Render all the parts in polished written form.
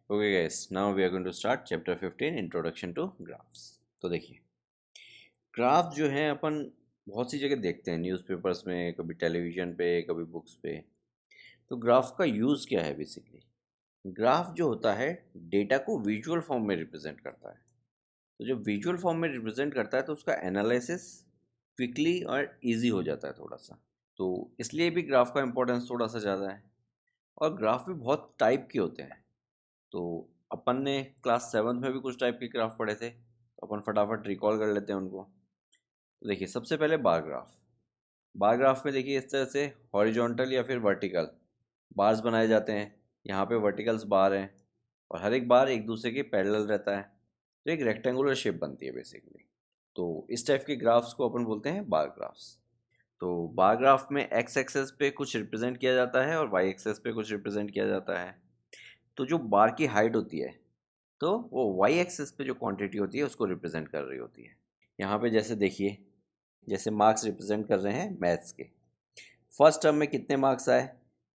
Okay guys, now we are going to start chapter 15 introduction to graphs. तो देखिए, graph जो है अपन बहुत सी जगह देखते हैं, न्यूज़पेपर्स में, कभी टेलीविज़न पे, कभी बुक्स पे। तो ग्राफ का यूज़ क्या है बेसिकली? ग्राफ जो होता है डेटा को विजुअल फॉर्म में रिप्रेजेंट करता है। तो जब विजुअल फॉर्म में रिप्रेजेंट करता है तो उसका एनालिसिस क्विकली और इजी हो जाता है थोड़ा सा। तो इसलिए भी ग्राफ का इम्पोर्टेंस थोड़ा सा ज़्यादा है। और ग्राफ भी बहुत टाइप के होते हैं। तो अपन ने क्लास 7th में भी कुछ टाइप के ग्राफ पढ़े थे, तो अपन फटाफट रिकॉल कर लेते हैं उनको। तो देखिए, सबसे पहले बार ग्राफ। बार ग्राफ में देखिए इस तरह से हॉरिजॉन्टल या फिर वर्टिकल बार्स बनाए जाते हैं। यहाँ पे वर्टिकल्स बार हैं और हर एक बार एक दूसरे के पैरेलल रहता है, तो एक रेक्टेंगुलर शेप बनती है बेसिकली। तो इस टाइप के ग्राफ्स को अपन बोलते हैं बार ग्राफ्स। तो बार ग्राफ में एक्स एक्सेस पे कुछ रिप्रेजेंट किया जाता है और वाई एक्सेस पे कुछ रिप्रेजेंट किया जाता है। तो जो बार की हाइट होती है, तो वो वाई एक्सिस पे जो क्वांटिटी होती है उसको रिप्रेजेंट कर रही होती है। यहाँ पे जैसे देखिए, जैसे मार्क्स रिप्रेजेंट कर रहे हैं मैथ्स के। फर्स्ट टर्म में कितने मार्क्स आए,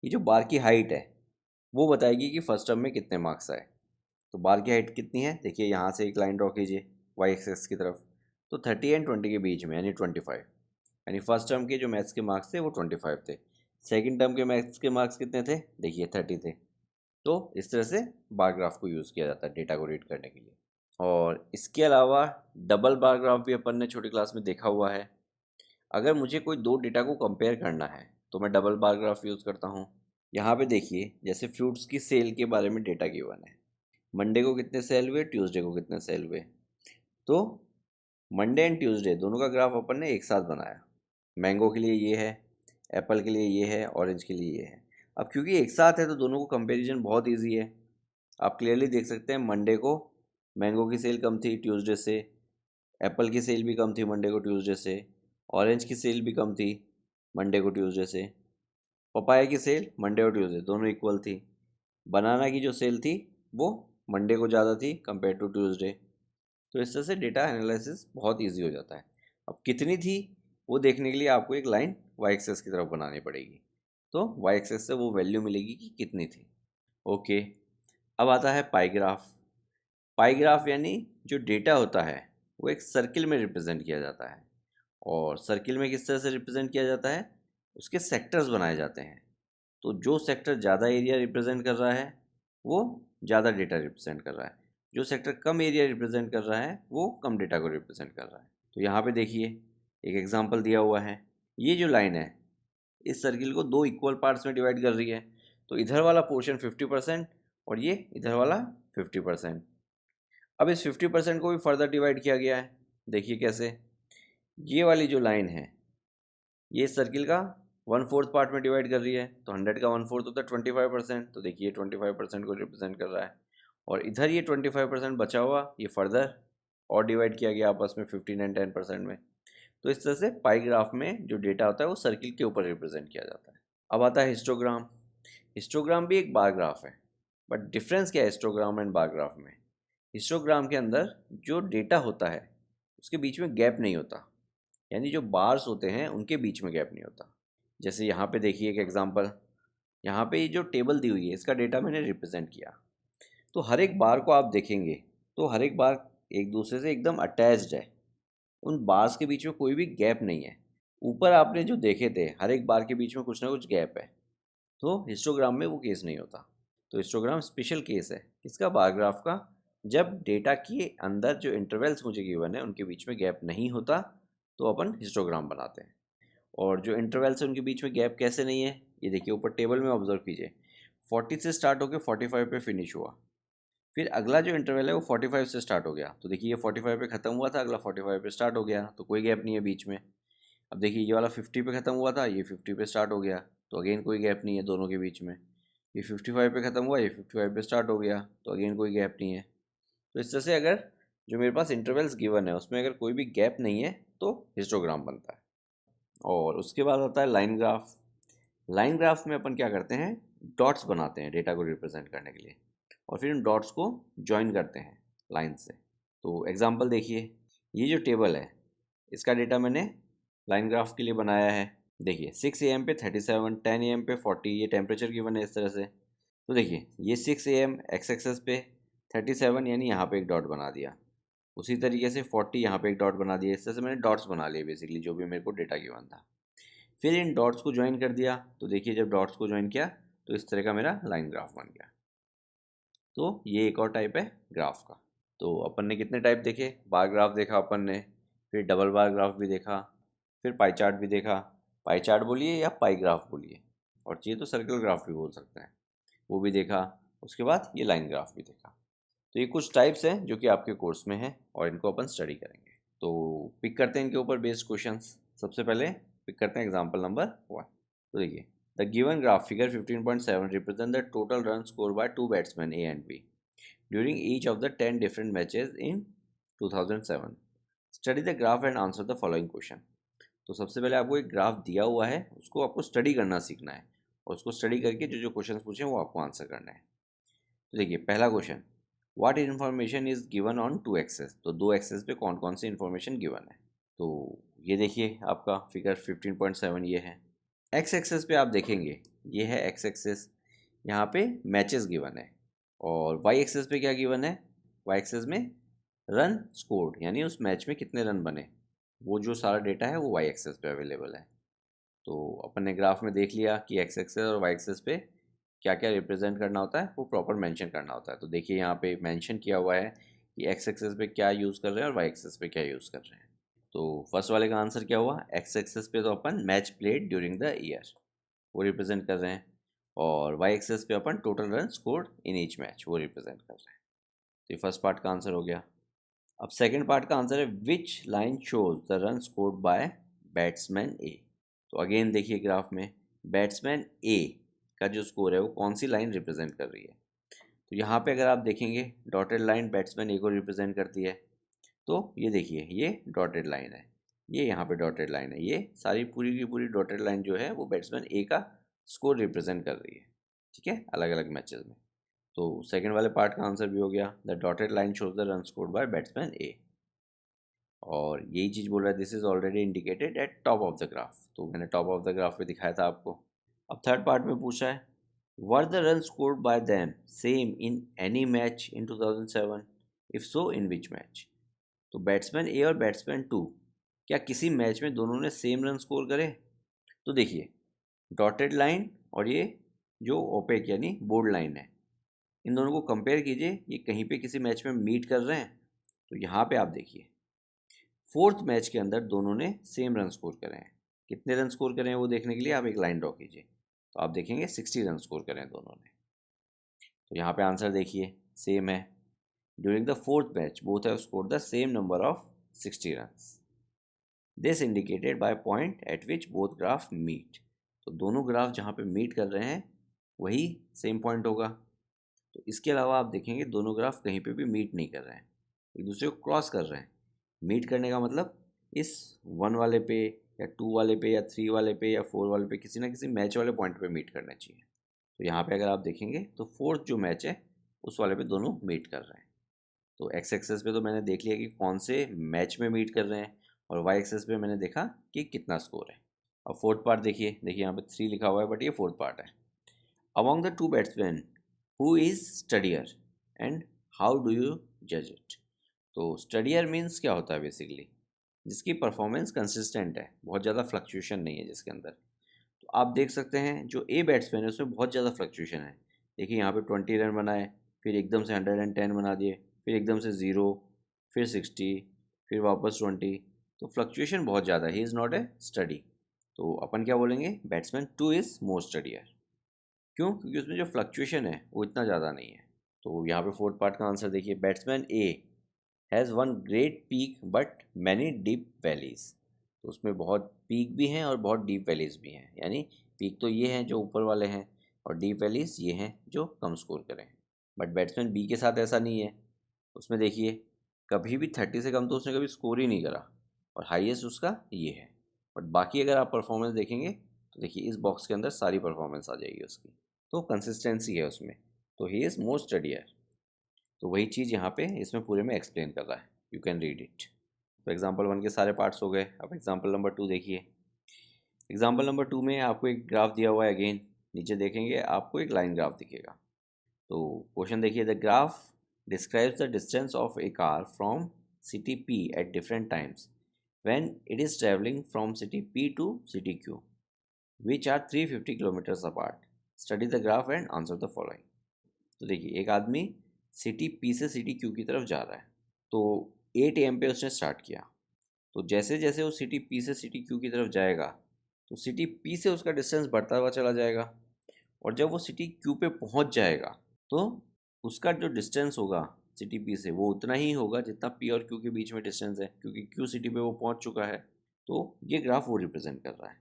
ये जो बार की हाइट है वो बताएगी कि फर्स्ट टर्म में कितने मार्क्स आए। तो बार की हाइट कितनी है, देखिए यहाँ से एक लाइन ड्रॉ कीजिए वाई एक्सिस की तरफ। तो 30 और 20 के बीच में यानी 25। यानी फर्स्ट टर्म के जो मैथ्स के मार्क्स थे वो 25 थे। सेकेंड टर्म के मैथ्स के मार्क्स कितने थे, देखिए 30 थे। तो इस तरह से बार ग्राफ को यूज़ किया जाता है डेटा को रीड करने के लिए। और इसके अलावा डबल बार ग्राफ भी अपन ने छोटी क्लास में देखा हुआ है। अगर मुझे कोई दो डेटा को कंपेयर करना है तो मैं डबल बार ग्राफ यूज़ करता हूँ। यहाँ पे देखिए, जैसे फ्रूट्स की सेल के बारे में डेटा गिवन है। मंडे को कितने सेल हुए, ट्यूसडे को कितने सेल हुए। तो मंडे एंड ट्यूसडे दोनों का ग्राफ अपन ने एक साथ बनाया। मैंगो के लिए ये है, एप्पल के लिए ये है, ऑरेंज के लिए ये है। अब क्योंकि एक साथ है तो दोनों को कंपैरिजन बहुत इजी है। आप क्लियरली देख सकते हैं मंडे को मैंगो की सेल कम थी ट्यूसडे से, एप्पल की सेल भी कम थी मंडे को ट्यूसडे से, ऑरेंज की सेल भी कम थी मंडे को ट्यूसडे से, पपाया की सेल मंडे और ट्यूसडे दोनों इक्वल थी, बनाना की जो सेल थी वो मंडे को ज़्यादा थी कंपेयर टू ट्यूसडे। तो इस तरह से डेटा एनालिसिस बहुत ईजी हो जाता है। अब कितनी थी वो देखने के लिए आपको एक लाइन वाई एक्सेस की तरफ बनानी पड़ेगी। तो वाई एक्सेस से वो वैल्यू मिलेगी कि कितनी थी। ओके, अब आता है पाई ग्राफ। पाई ग्राफ यानी जो डेटा होता है वो एक सर्किल में रिप्रेजेंट किया जाता है। और सर्किल में किस तरह से रिप्रेजेंट किया जाता है, उसके सेक्टर्स बनाए जाते हैं। तो जो सेक्टर ज़्यादा एरिया रिप्रेजेंट कर रहा है वो ज़्यादा डेटा रिप्रेजेंट कर रहा है, जो सेक्टर कम एरिया रिप्रेजेंट कर रहा है वो कम डेटा को रिप्रेजेंट कर रहा है। तो यहाँ पे देखिए एक एग्जांपल दिया हुआ है। ये जो लाइन है इस सर्किल को दो इक्वल पार्ट्स में डिवाइड कर रही है। तो इधर वाला पोर्शन 50% और ये इधर वाला 50%। अब इस 50% को भी फर्दर डिवाइड किया गया है। देखिए कैसे, ये वाली जो लाइन है ये सर्किल का 1/4 पार्ट में डिवाइड कर रही है। तो 100 का 1/4 होता है 25%। तो देखिए 25% को रिप्रेजेंट कर रहा है। और इधर ये 25% बचा हुआ ये फर्दर और डिवाइड किया गया आपस में 15 एंड 10% में। तो इस तरह से पाई ग्राफ में जो डेटा होता है वो सर्किल के ऊपर रिप्रेजेंट किया जाता है। अब आता है हिस्टोग्राम। हिस्टोग्राम भी एक बार ग्राफ है, बट डिफरेंस क्या है हिस्टोग्राम एंड बार ग्राफ में। हिस्टोग्राम के अंदर जो डेटा होता है उसके बीच में गैप नहीं होता, यानी जो बार्स होते हैं उनके बीच में गैप नहीं होता। जैसे यहाँ पे देखिए एक एग्जांपल, यहाँ पे ये जो टेबल दी हुई है इसका डेटा मैंने रिप्रेजेंट किया। तो हर एक बार को आप देखेंगे तो हर एक बार एक दूसरे से एकदम अटैच्ड है, उन बार्स के बीच में कोई भी गैप नहीं है। ऊपर आपने जो देखे थे हर एक बार के बीच में कुछ ना कुछ गैप है। तो हिस्टोग्राम में वो केस नहीं होता। तो हिस्टोग्राम स्पेशल केस है किसका, बार ग्राफ का। जब डेटा के अंदर जो इंटरवल्स मुझे गिवन है उनके बीच में गैप नहीं होता तो अपन हिस्टोग्राम बनाते हैं। और जो इंटरवल्स है उनके बीच में गैप कैसे नहीं है, ये देखिए ऊपर टेबल में ऑब्जर्व कीजिए। 40 से स्टार्ट होकर 45 पे फिनिश हुआ। फिर अगला जो इंटरवल है वो 45 से स्टार्ट हो गया। तो देखिए ये 45 पे ख़त्म हुआ था, अगला 45 पे स्टार्ट हो गया, तो कोई गैप नहीं है बीच में। अब देखिए ये वाला 50 पे ख़त्म हुआ था, ये 50 पे स्टार्ट हो गया, तो अगेन कोई गैप नहीं है दोनों के बीच में। ये 55 पे ख़त्म हुआ, ये 55 पे स्टार्ट हो गया, तो अगेन कोई गैप नहीं है। तो इस तरह से अगर जो मेरे पास इंटरवल्स गिवन है उसमें अगर कोई भी गैप नहीं है तो हिस्टोग्राम बनता है। और उसके बाद आता है लाइन ग्राफ। लाइन ग्राफ में अपन क्या करते हैं, डॉट्स बनाते हैं डेटा को रिप्रेजेंट करने के लिए, और फिर उन डॉट्स को जॉइन करते हैं लाइन से। तो एग्जांपल देखिए, ये जो टेबल है इसका डेटा मैंने लाइन ग्राफ के लिए बनाया है। देखिए 6 AM पे 37, 10 AM पे 40, ये टेम्परेचर गिवन है इस तरह से। तो देखिए ये 6 AM एक्स एक्सेस पे, 37 यानी यहाँ पे एक डॉट बना दिया, उसी तरीके से 40 यहाँ पे एक डॉट बना दिया। इस तरह से मैंने डॉट्स बना लिए बेसिकली, जो भी मेरे को डेटा गिवन था। फिर इन डॉट्स को ज्वाइन कर दिया, तो देखिए जब डॉट्स को ज्वाइन किया तो इस तरह का मेरा लाइन ग्राफ बन गया। तो ये एक और टाइप है ग्राफ का। तो अपन ने कितने टाइप देखे? बार ग्राफ देखा अपन ने, फिर डबल बार ग्राफ भी देखा, फिर पाई चार्ट भी देखा। पाई चार्ट बोलिए या पाई ग्राफ बोलिए, और चाहिए तो सर्कल ग्राफ भी बोल सकते हैं, वो भी देखा। उसके बाद ये लाइन ग्राफ भी देखा। तो ये कुछ टाइप्स हैं जो कि आपके कोर्स में है और इनको अपन स्टडी करेंगे। तो पिक करते हैं इनके ऊपर बेस्ड क्वेश्चंस। सबसे पहले पिक करते हैं एग्जांपल नंबर 1। तो देखिए, the given graph figure 15.7 represent the total run score by two batsman A and B during each of the 10 different matches in 2007। Study the graph and answer the following question. तो सबसे पहले आपको एक graph दिया हुआ है, उसको आपको स्टडी करना सीखना है, और उसको स्टडी करके जो जो क्वेश्चन पूछे वो आपको आंसर करना है। तो देखिए पहला question, what information is given on two axes. तो दो एक्सेस पे कौन कौन सी इन्फॉर्मेशन गिवन है। तो ये देखिए आपका फिगर 15.7 ये है। एक्स एक्सेस पे आप देखेंगे, ये है एक्स एक्सेस, यहाँ पे मैचेस गिवन है। और वाई एक्सेस पे क्या गिवन है? वाई एक्सेस में रन स्कोर्ड, यानी उस मैच में कितने रन बने, वो जो सारा डेटा है वो वाई एक्सेस पे अवेलेबल है। तो अपन ने ग्राफ में देख लिया कि एक्स एक्सेस और वाई एक्सेस पे क्या क्या रिप्रेजेंट करना होता है, वो प्रॉपर मेंशन करना होता है। तो देखिए यहाँ पे मेंशन किया हुआ है कि एक्स एक्सेस पे क्या यूज़ कर रहे हैं और वाई एक्सेस पे क्या यूज़ कर रहे हैं। तो फर्स्ट वाले का आंसर क्या हुआ? एक्स एक्सेस पे तो अपन match played during the year वो रिप्रेजेंट कर रहे हैं, और वाई एक्सेस पे अपन total run scored in each match वो रिप्रेजेंट कर रहे हैं। तो ये फर्स्ट पार्ट का आंसर हो गया। अब सेकेंड पार्ट का आंसर है which line shows the run scored by batsman A. तो अगेन देखिए ग्राफ में बैट्समैन ए का जो स्कोर है वो कौन सी लाइन रिप्रेजेंट कर रही है। तो यहाँ पे अगर आप देखेंगे डॉटेड लाइन बैट्समैन ए को रिप्रेजेंट करती है। तो ये देखिए ये डॉटेड लाइन है, ये यहाँ पे डॉटेड लाइन है, ये सारी पूरी की पूरी डॉटेड लाइन जो है वो बैट्समैन ए का स्कोर रिप्रेजेंट कर रही है। ठीक है, अलग अलग मैचेस में। तो सेकंड वाले पार्ट का आंसर भी हो गया, the dotted line shows the run scored by batsman A. और यही चीज़ बोल रहा है this is already indicated at top of the graph, तो मैंने टॉप ऑफ द ग्राफ पे दिखाया था आपको। अब थर्ड पार्ट में पूछा है were the run scored bye them same in any match in 2007, if so in which match. तो बैट्समैन ए और बैट्समैन टू क्या किसी मैच में दोनों ने सेम रन स्कोर करे? तो देखिए डॉटेड लाइन और ये जो ओपेक यानी बोल्ड लाइन है, इन दोनों को कंपेयर कीजिए, ये कहीं पे किसी मैच में मीट कर रहे हैं। तो यहाँ पे आप देखिए फोर्थ मैच के अंदर दोनों ने सेम रन स्कोर करे हैं। कितने रन स्कोर करें वो देखने के लिए आप एक लाइन ड्रॉ कीजिए, तो आप देखेंगे 60 रन स्कोर करें दोनों ने। तो यहाँ पे आंसर देखिए सेम है। During the fourth match both have scored the same number of 60 runs. This indicated by point at which both graph meet. तो दोनों ग्राफ जहाँ पे मीट कर रहे हैं वही सेम पॉइंट होगा। तो इसके अलावा आप देखेंगे दोनों ग्राफ कहीं पे भी मीट नहीं कर रहे हैं, एक दूसरे को क्रॉस कर रहे हैं। मीट करने का मतलब इस 1 वाले पे या 2 वाले पे या 3 वाले पे या 4 वाले पे किसी ना किसी मैच वाले पॉइंट पे मीट करना चाहिए। तो यहाँ पे अगर आप देखेंगे तो फोर्थ जो मैच है उस वाले पे दोनों मीट कर रहे हैं। तो एक्स एक्सेस पे तो मैंने देख लिया कि कौन से मैच में मीट कर रहे हैं, और वाई एक्सेस पे मैंने देखा कि कितना स्कोर है। अब फोर्थ पार्ट देखिए, यहाँ पे 3 लिखा हुआ है बट ये फोर्थ पार्ट है। Among the two batsman who is steadier and how do you जज इट। तो स्टडियर मीन्स क्या होता है बेसिकली, जिसकी परफॉर्मेंस कंसिस्टेंट है, बहुत ज़्यादा फ्लक्चुएशन नहीं है जिसके अंदर। तो आप देख सकते हैं जो ए बैट्समैन है उसमें बहुत ज़्यादा फ्लक्चुएशन है। देखिए यहाँ पे 20 रन बनाए, फिर एकदम से 110 बना दिए, फिर एकदम से 0, फिर 60, फिर वापस 20। तो फ्लक्चुएशन बहुत ज़्यादा है, he is not a study. तो अपन क्या बोलेंगे, बैट्समैन टू इज़ मोर स्टडियर। क्यों? क्योंकि उसमें जो फ्लक्चुएशन है वो इतना ज़्यादा नहीं है। तो यहाँ पे फोर्थ पार्ट का आंसर देखिए, batsman A has one great peak but many deep valleys. तो उसमें बहुत पीक भी हैं और बहुत डीप वैलीज भी हैं, यानी पीक तो ये हैं जो ऊपर वाले हैं और डीप वैलीज ये हैं जो कम स्कोर करें। बट बैट्समैन बी के साथ ऐसा नहीं है, उसमें देखिए कभी भी 30 से कम तो उसने कभी स्कोर ही नहीं करा, और हाईएस्ट उसका ये है। बट बाकी अगर आप परफॉर्मेंस देखेंगे तो देखिए इस बॉक्स के अंदर सारी परफॉर्मेंस आ जाएगी उसकी, तो कंसिस्टेंसी है उसमें। तो ही इज़ मोर स्टडियर। तो वही चीज़ यहाँ पे इसमें पूरे में एक्सप्लेन कर रहा है, यू कैन रीड इट। तो एग्जाम्पल 1 के सारे पार्ट्स हो गए। अब एग्जाम्पल नंबर 2 देखिए। एग्जाम्पल नंबर 2 में आपको एक ग्राफ दिया हुआ है, अगेन नीचे देखेंगे आपको एक लाइन ग्राफ दिखेगा। तो क्वेश्चन देखिए, the graph describes the distance of a car from city P at different times when it is travelling from city P to city Q which are 350 kilometres apart. Study the graph and answer the following. तो देखिए, एक आदमी city P से city Q की तरफ जा रहा है। तो 8 AM पे उसने स्टार्ट किया। तो जैसे जैसे वो सिटी पी से सिटी क्यू की तरफ जाएगा तो सिटी पी से उसका डिस्टेंस बढ़ता हुआ चला जाएगा, और जब वो सिटी क्यू पे पहुंच जाएगा तो उसका जो डिस्टेंस होगा सिटी पी से वो उतना ही होगा जितना पी और क्यू के बीच में डिस्टेंस है, क्योंकि क्यू सिटी पे वो पहुंच चुका है। तो ये ग्राफ वो रिप्रेजेंट कर रहा है।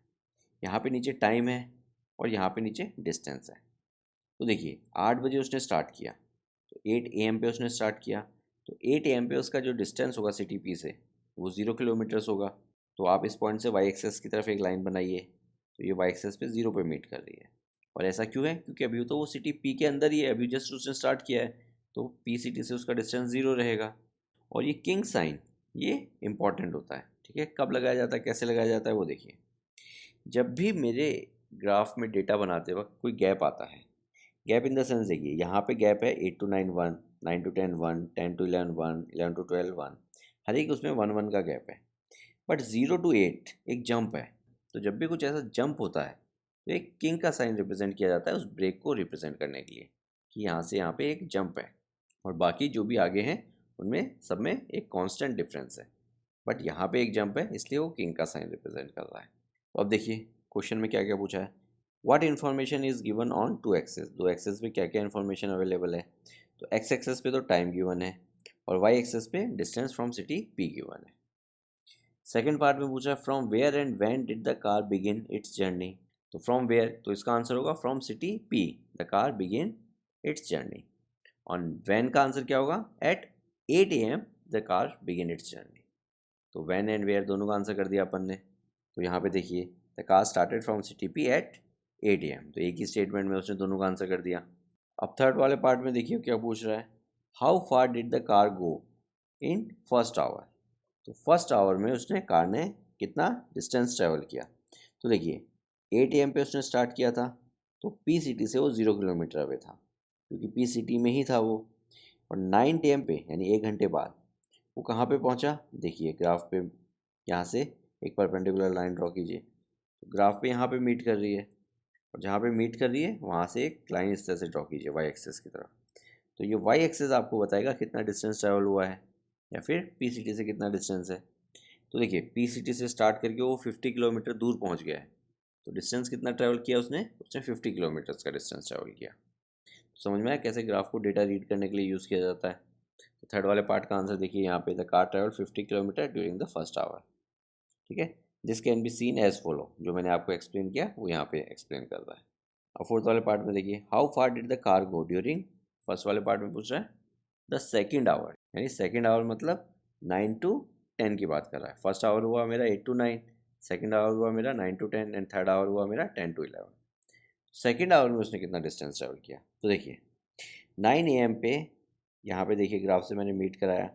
यहाँ पे नीचे टाइम है और यहाँ पे नीचे डिस्टेंस है। तो देखिए, 8 बजे उसने स्टार्ट किया, तो 8 AM पे उसने स्टार्ट किया। तो 8 AM पे उसका जो डिस्टेंस होगा सिटी पी से वो 0 किलोमीटर्स होगा। तो आप इस पॉइंट से वाई एक्सेस की तरफ एक लाइन बनाइए। तो ये वाई एक्सेस पे 0 पे मीट कर रही है। और ऐसा क्यों है? क्योंकि अभी तो वो सिटी पी के अंदर ही है, अभी जस्ट उसने स्टार्ट किया है, तो पी सिटी से उसका डिस्टेंस 0 रहेगा। और ये किंग साइन ये इंपॉर्टेंट होता है, ठीक है। कब लगाया जाता है, कैसे लगाया जाता है, वो देखिए। जब भी मेरे ग्राफ में डेटा बनाते वक्त कोई गैप आता है, गैप इन द सेंस देखिए, यहाँ पे गैप है 8 to 9 1, 9 to 10 1, 10 to 11 1, 11 to 12 1, हर एक उसमें 1 1 का गैप है। बट 0 to 8 एक जंप है। तो जब भी कुछ ऐसा जंप होता है तो एक किंग का साइन रिप्रेजेंट किया जाता है उस ब्रेक को रिप्रेजेंट करने के लिए, कि यहाँ से यहाँ पे एक जंप है और बाकी जो भी आगे हैं उनमें सब में एक कांस्टेंट डिफरेंस है। बट यहाँ पे एक जंप है, इसलिए वो किंग का साइन रिप्रेजेंट कर रहा है। तो अब देखिए क्वेश्चन में क्या क्या पूछा है। What information is given on 2 axes, 2 axes पे क्या क्या इन्फॉर्मेशन अवेलेबल है। तो एक्स एक्सेस पे तो टाइम गिवन है और वाई एक्सेस पे distance from city P given है। सेकेंड पार्ट में पूछा from where and when did the car begin its journey. तो फ्रॉम वेयर, तो इसका आंसर होगा from city P the car begin its journey. और व्हेन का आंसर क्या होगा, at 8 AM the car begin its journey. तो व्हेन एंड वेयर दोनों का आंसर कर दिया अपन ने। तो यहाँ पे देखिए, the car started from city P at 8 AM, तो एक ही स्टेटमेंट में उसने दोनों का आंसर कर दिया। अब थर्ड वाले पार्ट में देखिए क्या पूछ रहा है, how far did the car go in first hour. तो फर्स्ट आवर में उसने कार ने कितना डिस्टेंस ट्रेवल किया। तो देखिए, 8 AM पे उसने स्टार्ट किया था, तो पी सिटी से वो 0 किलोमीटर अवे था, क्योंकि पी सिटी में ही था वो। और 9 AM पे यानी 1 घंटे बाद वो कहाँ पे पहुँचा, देखिए ग्राफ पे, यहाँ से एक परपेंडिकुलर लाइन ड्रॉ कीजिए। तो ग्राफ पे यहाँ पे मीट कर रही है, और जहाँ पे मीट कर रही है वहाँ से एक लाइन इस तरह से ड्रॉ कीजिए वाई एक्सेस की तरफ। तो ये वाई एक्सेस आपको बताएगा कितना डिस्टेंस ट्रैवल हुआ है, या फिर पी सिटी से कितना डिस्टेंस है। तो देखिए, पी सिटी से स्टार्ट करके वो 50 किलोमीटर दूर पहुँच गया है। तो डिस्टेंस कितना ट्रैवल किया उसने, 50 किलोमीटर्स का डिस्टेंस ट्रैवल किया। तो समझ में आया कैसे ग्राफ को डेटा रीड करने के लिए यूज़ किया जाता है। तो थर्ड वाले पार्ट का आंसर देखिए, यहाँ पे the car travel 50 kilometre during the first hour, ठीक है। This can be seen as follow, जो मैंने आपको एक्सप्लेन किया वो यहाँ पे एक्सप्लेन कर रहा है। और फोर्थ वाले पार्ट में देखिए, how far did the car go during, first वाले पार्ट में पूछ रहा है द सेकेंड आवर, यानी सेकेंड आवर मतलब 9 to 10 की बात कर रहा है। फर्स्ट आवर हुआ मेरा 8 to 9, सेकेंड आवर हुआ मेरा 9 to 10 एंड थर्ड आवर हुआ मेरा 10 to 11। सेकेंड आवर में उसने कितना डिस्टेंस ट्रैवल किया, तो देखिए 9 AM पे, यहाँ पे देखिए ग्राफ से मैंने मीट कराया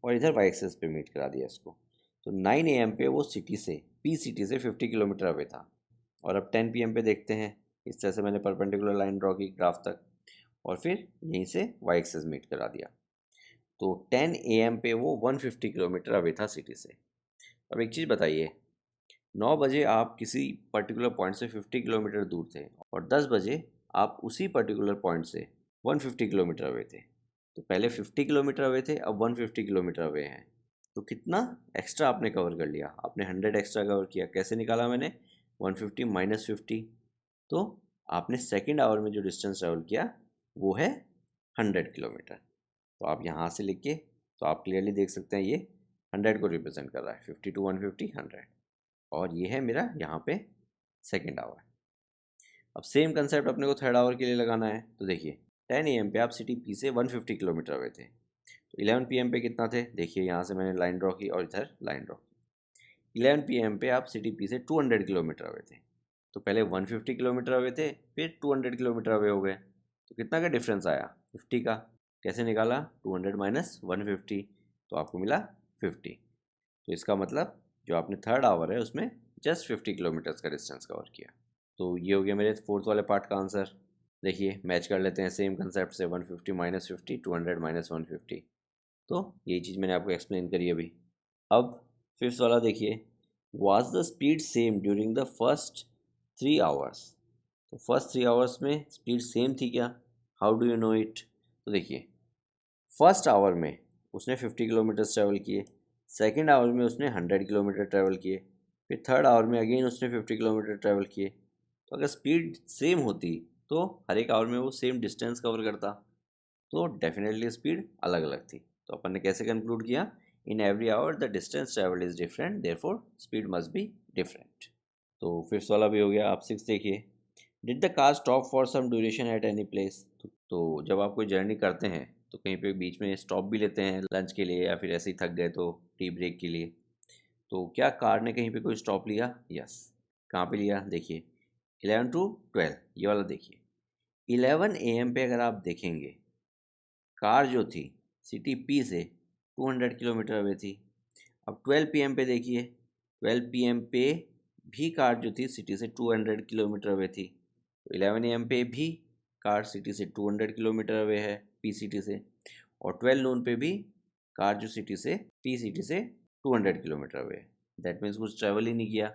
और इधर वाई एक्सेस पे मीट करा दिया इसको। तो 9 AM पे वो सिटी से, पी सिटी से 50 किलोमीटर अवे था। और अब 10 PM पे देखते हैं, इस तरह से मैंने परपेंडिकुलर लाइन ड्रॉ की ग्राफ तक, और फिर यहीं से वाई एक्सेस मीट करा दिया। तो 10 AM पे वो 150 किलोमीटर अवे था सिटी से। अब एक चीज़ बताइए, 9 बजे आप किसी पर्टिकुलर पॉइंट से 50 किलोमीटर दूर थे, और 10 बजे आप उसी पर्टिकुलर पॉइंट से 150 किलोमीटर अवे थे। तो पहले 50 किलोमीटर अवे थे, अब 150 किलोमीटर अवे हैं। तो कितना एक्स्ट्रा आपने कवर कर लिया, आपने 100 एक्स्ट्रा कवर किया। कैसे निकाला मैंने, 150 माइनस 50। तो आपने सेकेंड आवर में जो डिस्टेंस ट्रेवल किया वो है 100 किलोमीटर। तो आप यहाँ से लिख के, तो आप क्लियरली देख सकते हैं ये 100 को रिप्रेजेंट कर रहा है, 50 to 150 100। और ये है मेरा यहाँ पे सेकेंड आवर। अब सेम कंसेप्ट अपने को थर्ड आवर के लिए लगाना है। तो देखिए 10 AM पे आप सिटी पी से 150 किलोमीटर अवे थे। तो 11 PM पे कितना थे, देखिए यहाँ से मैंने लाइन ड्रॉ की और इधर लाइन ड्रॉ की। 11 PM पे आप सिटी पी से 200 किलोमीटर अवे थे। तो पहले 150 किलोमीटर अवे थे, फिर 200 किलोमीटर अवे हो गए। तो कितना का डिफरेंस आया, 50 का। कैसे निकाला, 200 माइनस 150, तो आपको मिला 50। तो इसका मतलब जो आपने थर्ड आवर है उसमें जस्ट 50 किलोमीटर्स का डिस्टेंस कवर किया। तो ये हो गया मेरे फोर्थ वाले पार्ट का आंसर। देखिए मैच कर लेते हैं सेम कंसेप्ट से, 150 माइनस 50, 200 माइनस 150। तो यही चीज़ मैंने आपको एक्सप्लेन करी अभी। अब फिफ्थ वाला देखिए, was the speed same during the first 3 hours. तो फर्स्ट 3 आवर्स में स्पीड सेम थी क्या? How do you know it? तो देखिए फर्स्ट आवर में उसने 50 किलोमीटर ट्रैवल किए, सेकेंड आवर में उसने 100 किलोमीटर ट्रैवल किए, फिर थर्ड आवर में अगेन उसने 50 किलोमीटर ट्रैवल किए। तो अगर स्पीड सेम होती तो हर एक आवर में वो सेम डिस्टेंस कवर करता, तो डेफिनेटली स्पीड अलग अलग थी। तो अपन ने कैसे कंक्लूड किया? In every hour the distance travel is different, therefore speed must be different. तो फिफ्थ वाला भी हो गया। आप सिक्स देखिए, did the car stop for some duration at any place. तो जब आप कोई जर्नी करते हैं तो कहीं पे बीच में स्टॉप भी लेते हैं लंच के लिए, या फिर ऐसे ही थक गए तो टी ब्रेक के लिए। तो क्या कार ने कहीं पे कोई स्टॉप लिया? यस। कहाँ पे लिया? देखिए 11 to 12, ये वाला देखिए। 11 AM पे अगर आप देखेंगे, कार जो थी सिटी पी से 200 किलोमीटर अवे थी। अब 12 PM पे देखिए, 12 PM पे भी कार जो थी सिटी से 200 किलोमीटर अवे थी। तो 11 AM पे भी कार सिटी से 200 किलोमीटर अवे है पी सिटी से, और 12 नून पे भी कार जो सिटी से पी सिटी से 200 किलोमीटर अवे है। दैट मीन्स कुछ ट्रैवल ही नहीं किया,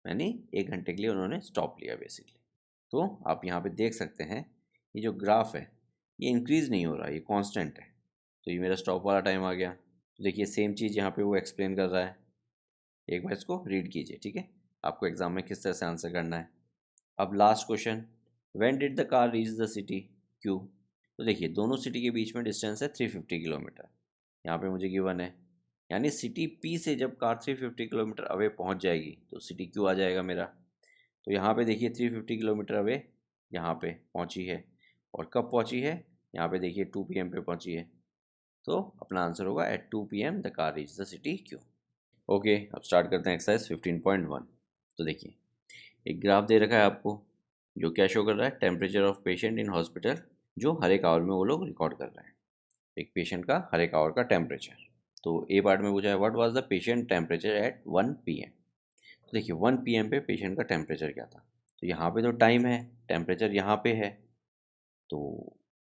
यानी 1 घंटे के लिए उन्होंने स्टॉप लिया बेसिकली। तो आप यहाँ पे देख सकते हैं ये जो ग्राफ है ये इंक्रीज़ नहीं हो रहा, ये कांस्टेंट है। तो ये मेरा स्टॉप वाला टाइम आ गया। तो देखिए सेम चीज़ यहाँ पे वो एक्सप्लेन कर रहा है, एक बार इसको रीड कीजिए, ठीक है? आपको एग्जाम में किस तरह से आंसर करना है। अब last question, when did the car reach the city Q. तो देखिए दोनों सिटी के बीच में डिस्टेंस है 350 किलोमीटर, यहाँ पे मुझे गिवन है। यानी सिटी पी से जब कार 350 किलोमीटर अवे पहुँच जाएगी तो सिटी क्यू आ जाएगा मेरा। तो यहाँ पे देखिए 350 किलोमीटर अवे यहाँ पे पहुँची है, और कब पहुँची है? यहाँ पे देखिए 2 PM पे पहुँची है। तो अपना आंसर होगा at 2 PM the car reach the city Q. Okay, अब स्टार्ट करते हैं एक्सरसाइज 15.1। तो देखिए एक ग्राफ दे रखा है आपको, जो क्या शो कर रहा है? Temperature of patient in hospital, जो हर एक आवर में वो लोग रिकॉर्ड कर रहे हैं, एक पेशेंट का हर एक आवर का टेम्परेचर। तो ए पार्ट में पूछा है what was the patient temperature at 1 PM। तो देखिए 1 PM पे पेशेंट का टेम्परेचर क्या था? तो यहाँ पे तो टाइम है, टेम्परेचर यहाँ पे है। तो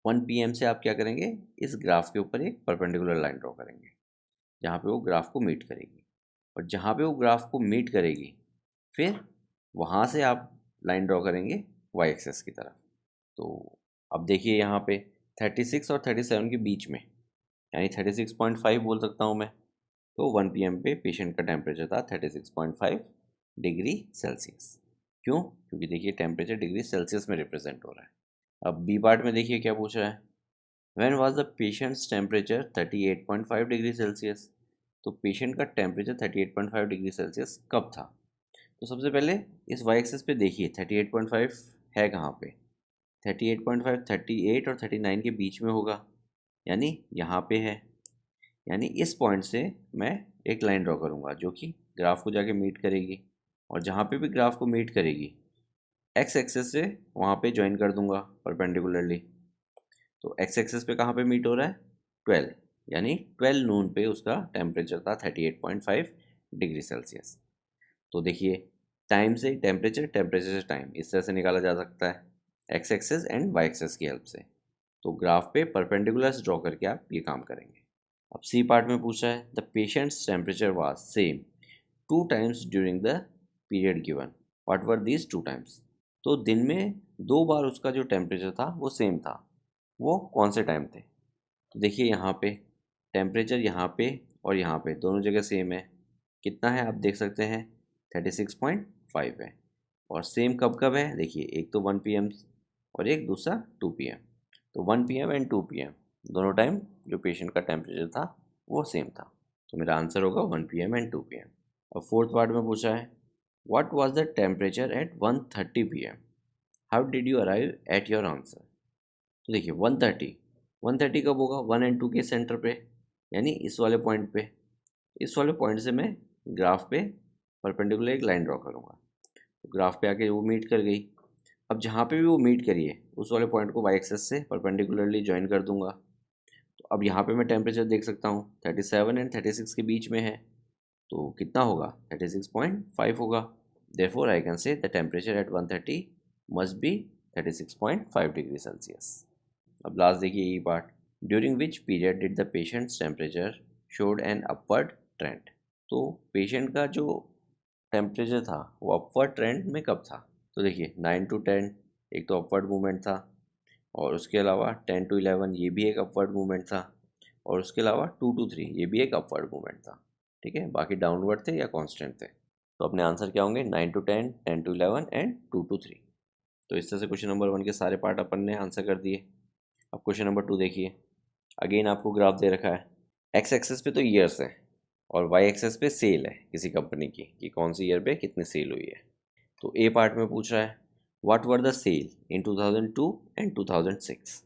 1 PM से आप क्या करेंगे? इस ग्राफ के ऊपर एक परपेंडिकुलर लाइन ड्रॉ करेंगे जहाँ पे वो ग्राफ को मीट करेगी, और जहाँ पे वो ग्राफ को मीट करेगी फिर वहाँ से आप लाइन ड्रॉ करेंगे वाई एक्सेस की तरफ। तो अब देखिए यहाँ पे 36 और 37 के बीच में, यानी 36.5 बोल सकता हूँ मैं। तो 1 PM पे पेशेंट का टेम्परेचर था 36.5 डिग्री सेल्सियस। क्यों? क्योंकि देखिए टेम्परेचर डिग्री सेल्सियस में रिप्रेजेंट हो रहा है। अब बी पार्ट में देखिए क्या पूछ रहा है, when was the patients temperature 38.5 degree Celsius. तो पेशेंट का टेम्परेचर 38.5 डिग्री सेल्सियस कब था? तो सबसे पहले इस वाई एक्सिस पे देखिए 38.5 है कहाँ पे? 38.5 38 और 39 के बीच में होगा, यानी यहाँ पे है। यानी इस पॉइंट से मैं एक लाइन ड्रॉ करूँगा जो कि ग्राफ को जाके मीट करेगी, और जहाँ पे भी ग्राफ को मीट करेगी एक्स एक्सेस से वहाँ पे ज्वाइन कर दूंगा परपेंडिकुलरली। तो एक्स एक्सेस पे कहाँ पे मीट हो रहा है? 12, यानी 12 नून पे उसका टेम्परेचर था 38.5 डिग्री सेल्सियस। तो देखिए टाइम से टेम्परेचर, टेम्परेचर से टाइम, इस तरह से निकाला जा सकता है X axes and Y axes की हेल्प से। तो ग्राफ पे परपेंडिकुलर्स ड्रॉ करके आप ये काम करेंगे। अब सी पार्ट में पूछा है the patients temperature was same 2 times during the period given, what were these 2 times. तो दिन में 2 बार उसका जो टेम्परेचर था वो सेम था, वो कौन से टाइम थे? तो देखिए यहाँ पे टेम्परेचर यहाँ पे और यहाँ पे दोनों जगह सेम है। कितना है आप देख सकते हैं? 36.5 है। और सेम कब कब है? देखिए एक तो 1 PM और एक दूसरा 2 PM। तो 1 PM एंड 2 PM दोनों टाइम जो पेशेंट का टेम्परेचर था वो सेम था। तो मेरा आंसर होगा 1 PM एंड 2 PM। और फोर्थ पार्ट में पूछा है what was the temperature at 1:30 PM, how did you arrive at your answer. तो देखिए 1:30 कब होगा? 1 और 2 के सेंटर पे, यानी इस वाले पॉइंट पे। इस वाले पॉइंट से मैं ग्राफ पे परपेंडिकुलर एक लाइन ड्रॉ करूँगा। तो ग्राफ पे आके वो मीट कर गई। अब जहाँ पे भी वो मीट करी है उस वाले पॉइंट को वाई एक्सेस से परपेंडिकुलरली ज्वाइन कर दूंगा। तो अब यहाँ पे मैं टेम्परेचर देख सकता हूँ 37 एंड 36 के बीच में है, तो कितना होगा? 36.5 होगा। Therefore I can say the temperature at 1:30 must be 36.5 degree Celsius. अब लास्ट देखिए ये part, during which period did the patients temperature showed an upward trend. तो पेशेंट का जो टेम्परेचर था वो अपवर्ड ट्रेंड में कब था। तो देखिए 9 to 10 एक तो अपवर्ड मूवमेंट था, और उसके अलावा 10 to 11 ये भी एक अपवर्ड मूवमेंट था, और उसके अलावा 2 to 3 ये भी एक अपवर्ड मूवमेंट था। ठीक है, बाकी डाउनवर्ड थे या कांस्टेंट थे। तो अपने आंसर क्या होंगे, 9 to 10, 10 to 11 एंड 2 to 3। तो इस तरह से क्वेश्चन नंबर 1 के सारे पार्ट अपन ने आंसर कर दिए। अब क्वेश्चन नंबर 2 देखिए, अगेन आपको ग्राफ दे रखा है। एक्स एक्सेस पे तो ईयर्स है और वाई एक्सेस पे सेल है किसी कंपनी की, कि कौन सी ईयर पे कितनी सेल हुई है। तो ए पार्ट में पूछ रहा है what were the sale in 2002 and 2006।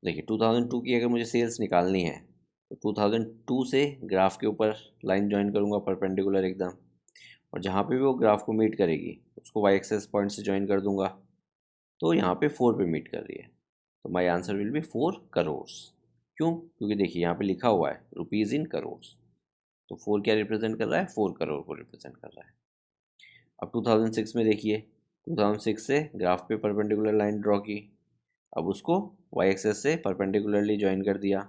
देखिए 2002 की अगर मुझे सेल्स निकालनी है तो 2002 से ग्राफ के ऊपर लाइन ज्वाइन करूँगा परपेंडिकुलर एकदम, और जहाँ पे भी वो ग्राफ को मीट करेगी उसको वाई एक्सेस पॉइंट से ज्वाइन कर दूंगा। तो यहाँ पे 4 पे मीट कर रही है, तो my answer will B 4 crores. क्यों, क्योंकि देखिए यहाँ पे लिखा हुआ है रुपीज़ इन करोर्स, तो 4 क्या रिप्रेजेंट कर रहा है, 4 करोड़ को रिप्रेजेंट कर रहा है। अब 2006 में देखिए, 2006 से ग्राफ पे परपेंडिकुलर लाइन ड्रॉ की, अब उसको वाई एक्सेस से परपेंडिकुलरली ज्वाइन कर दिया,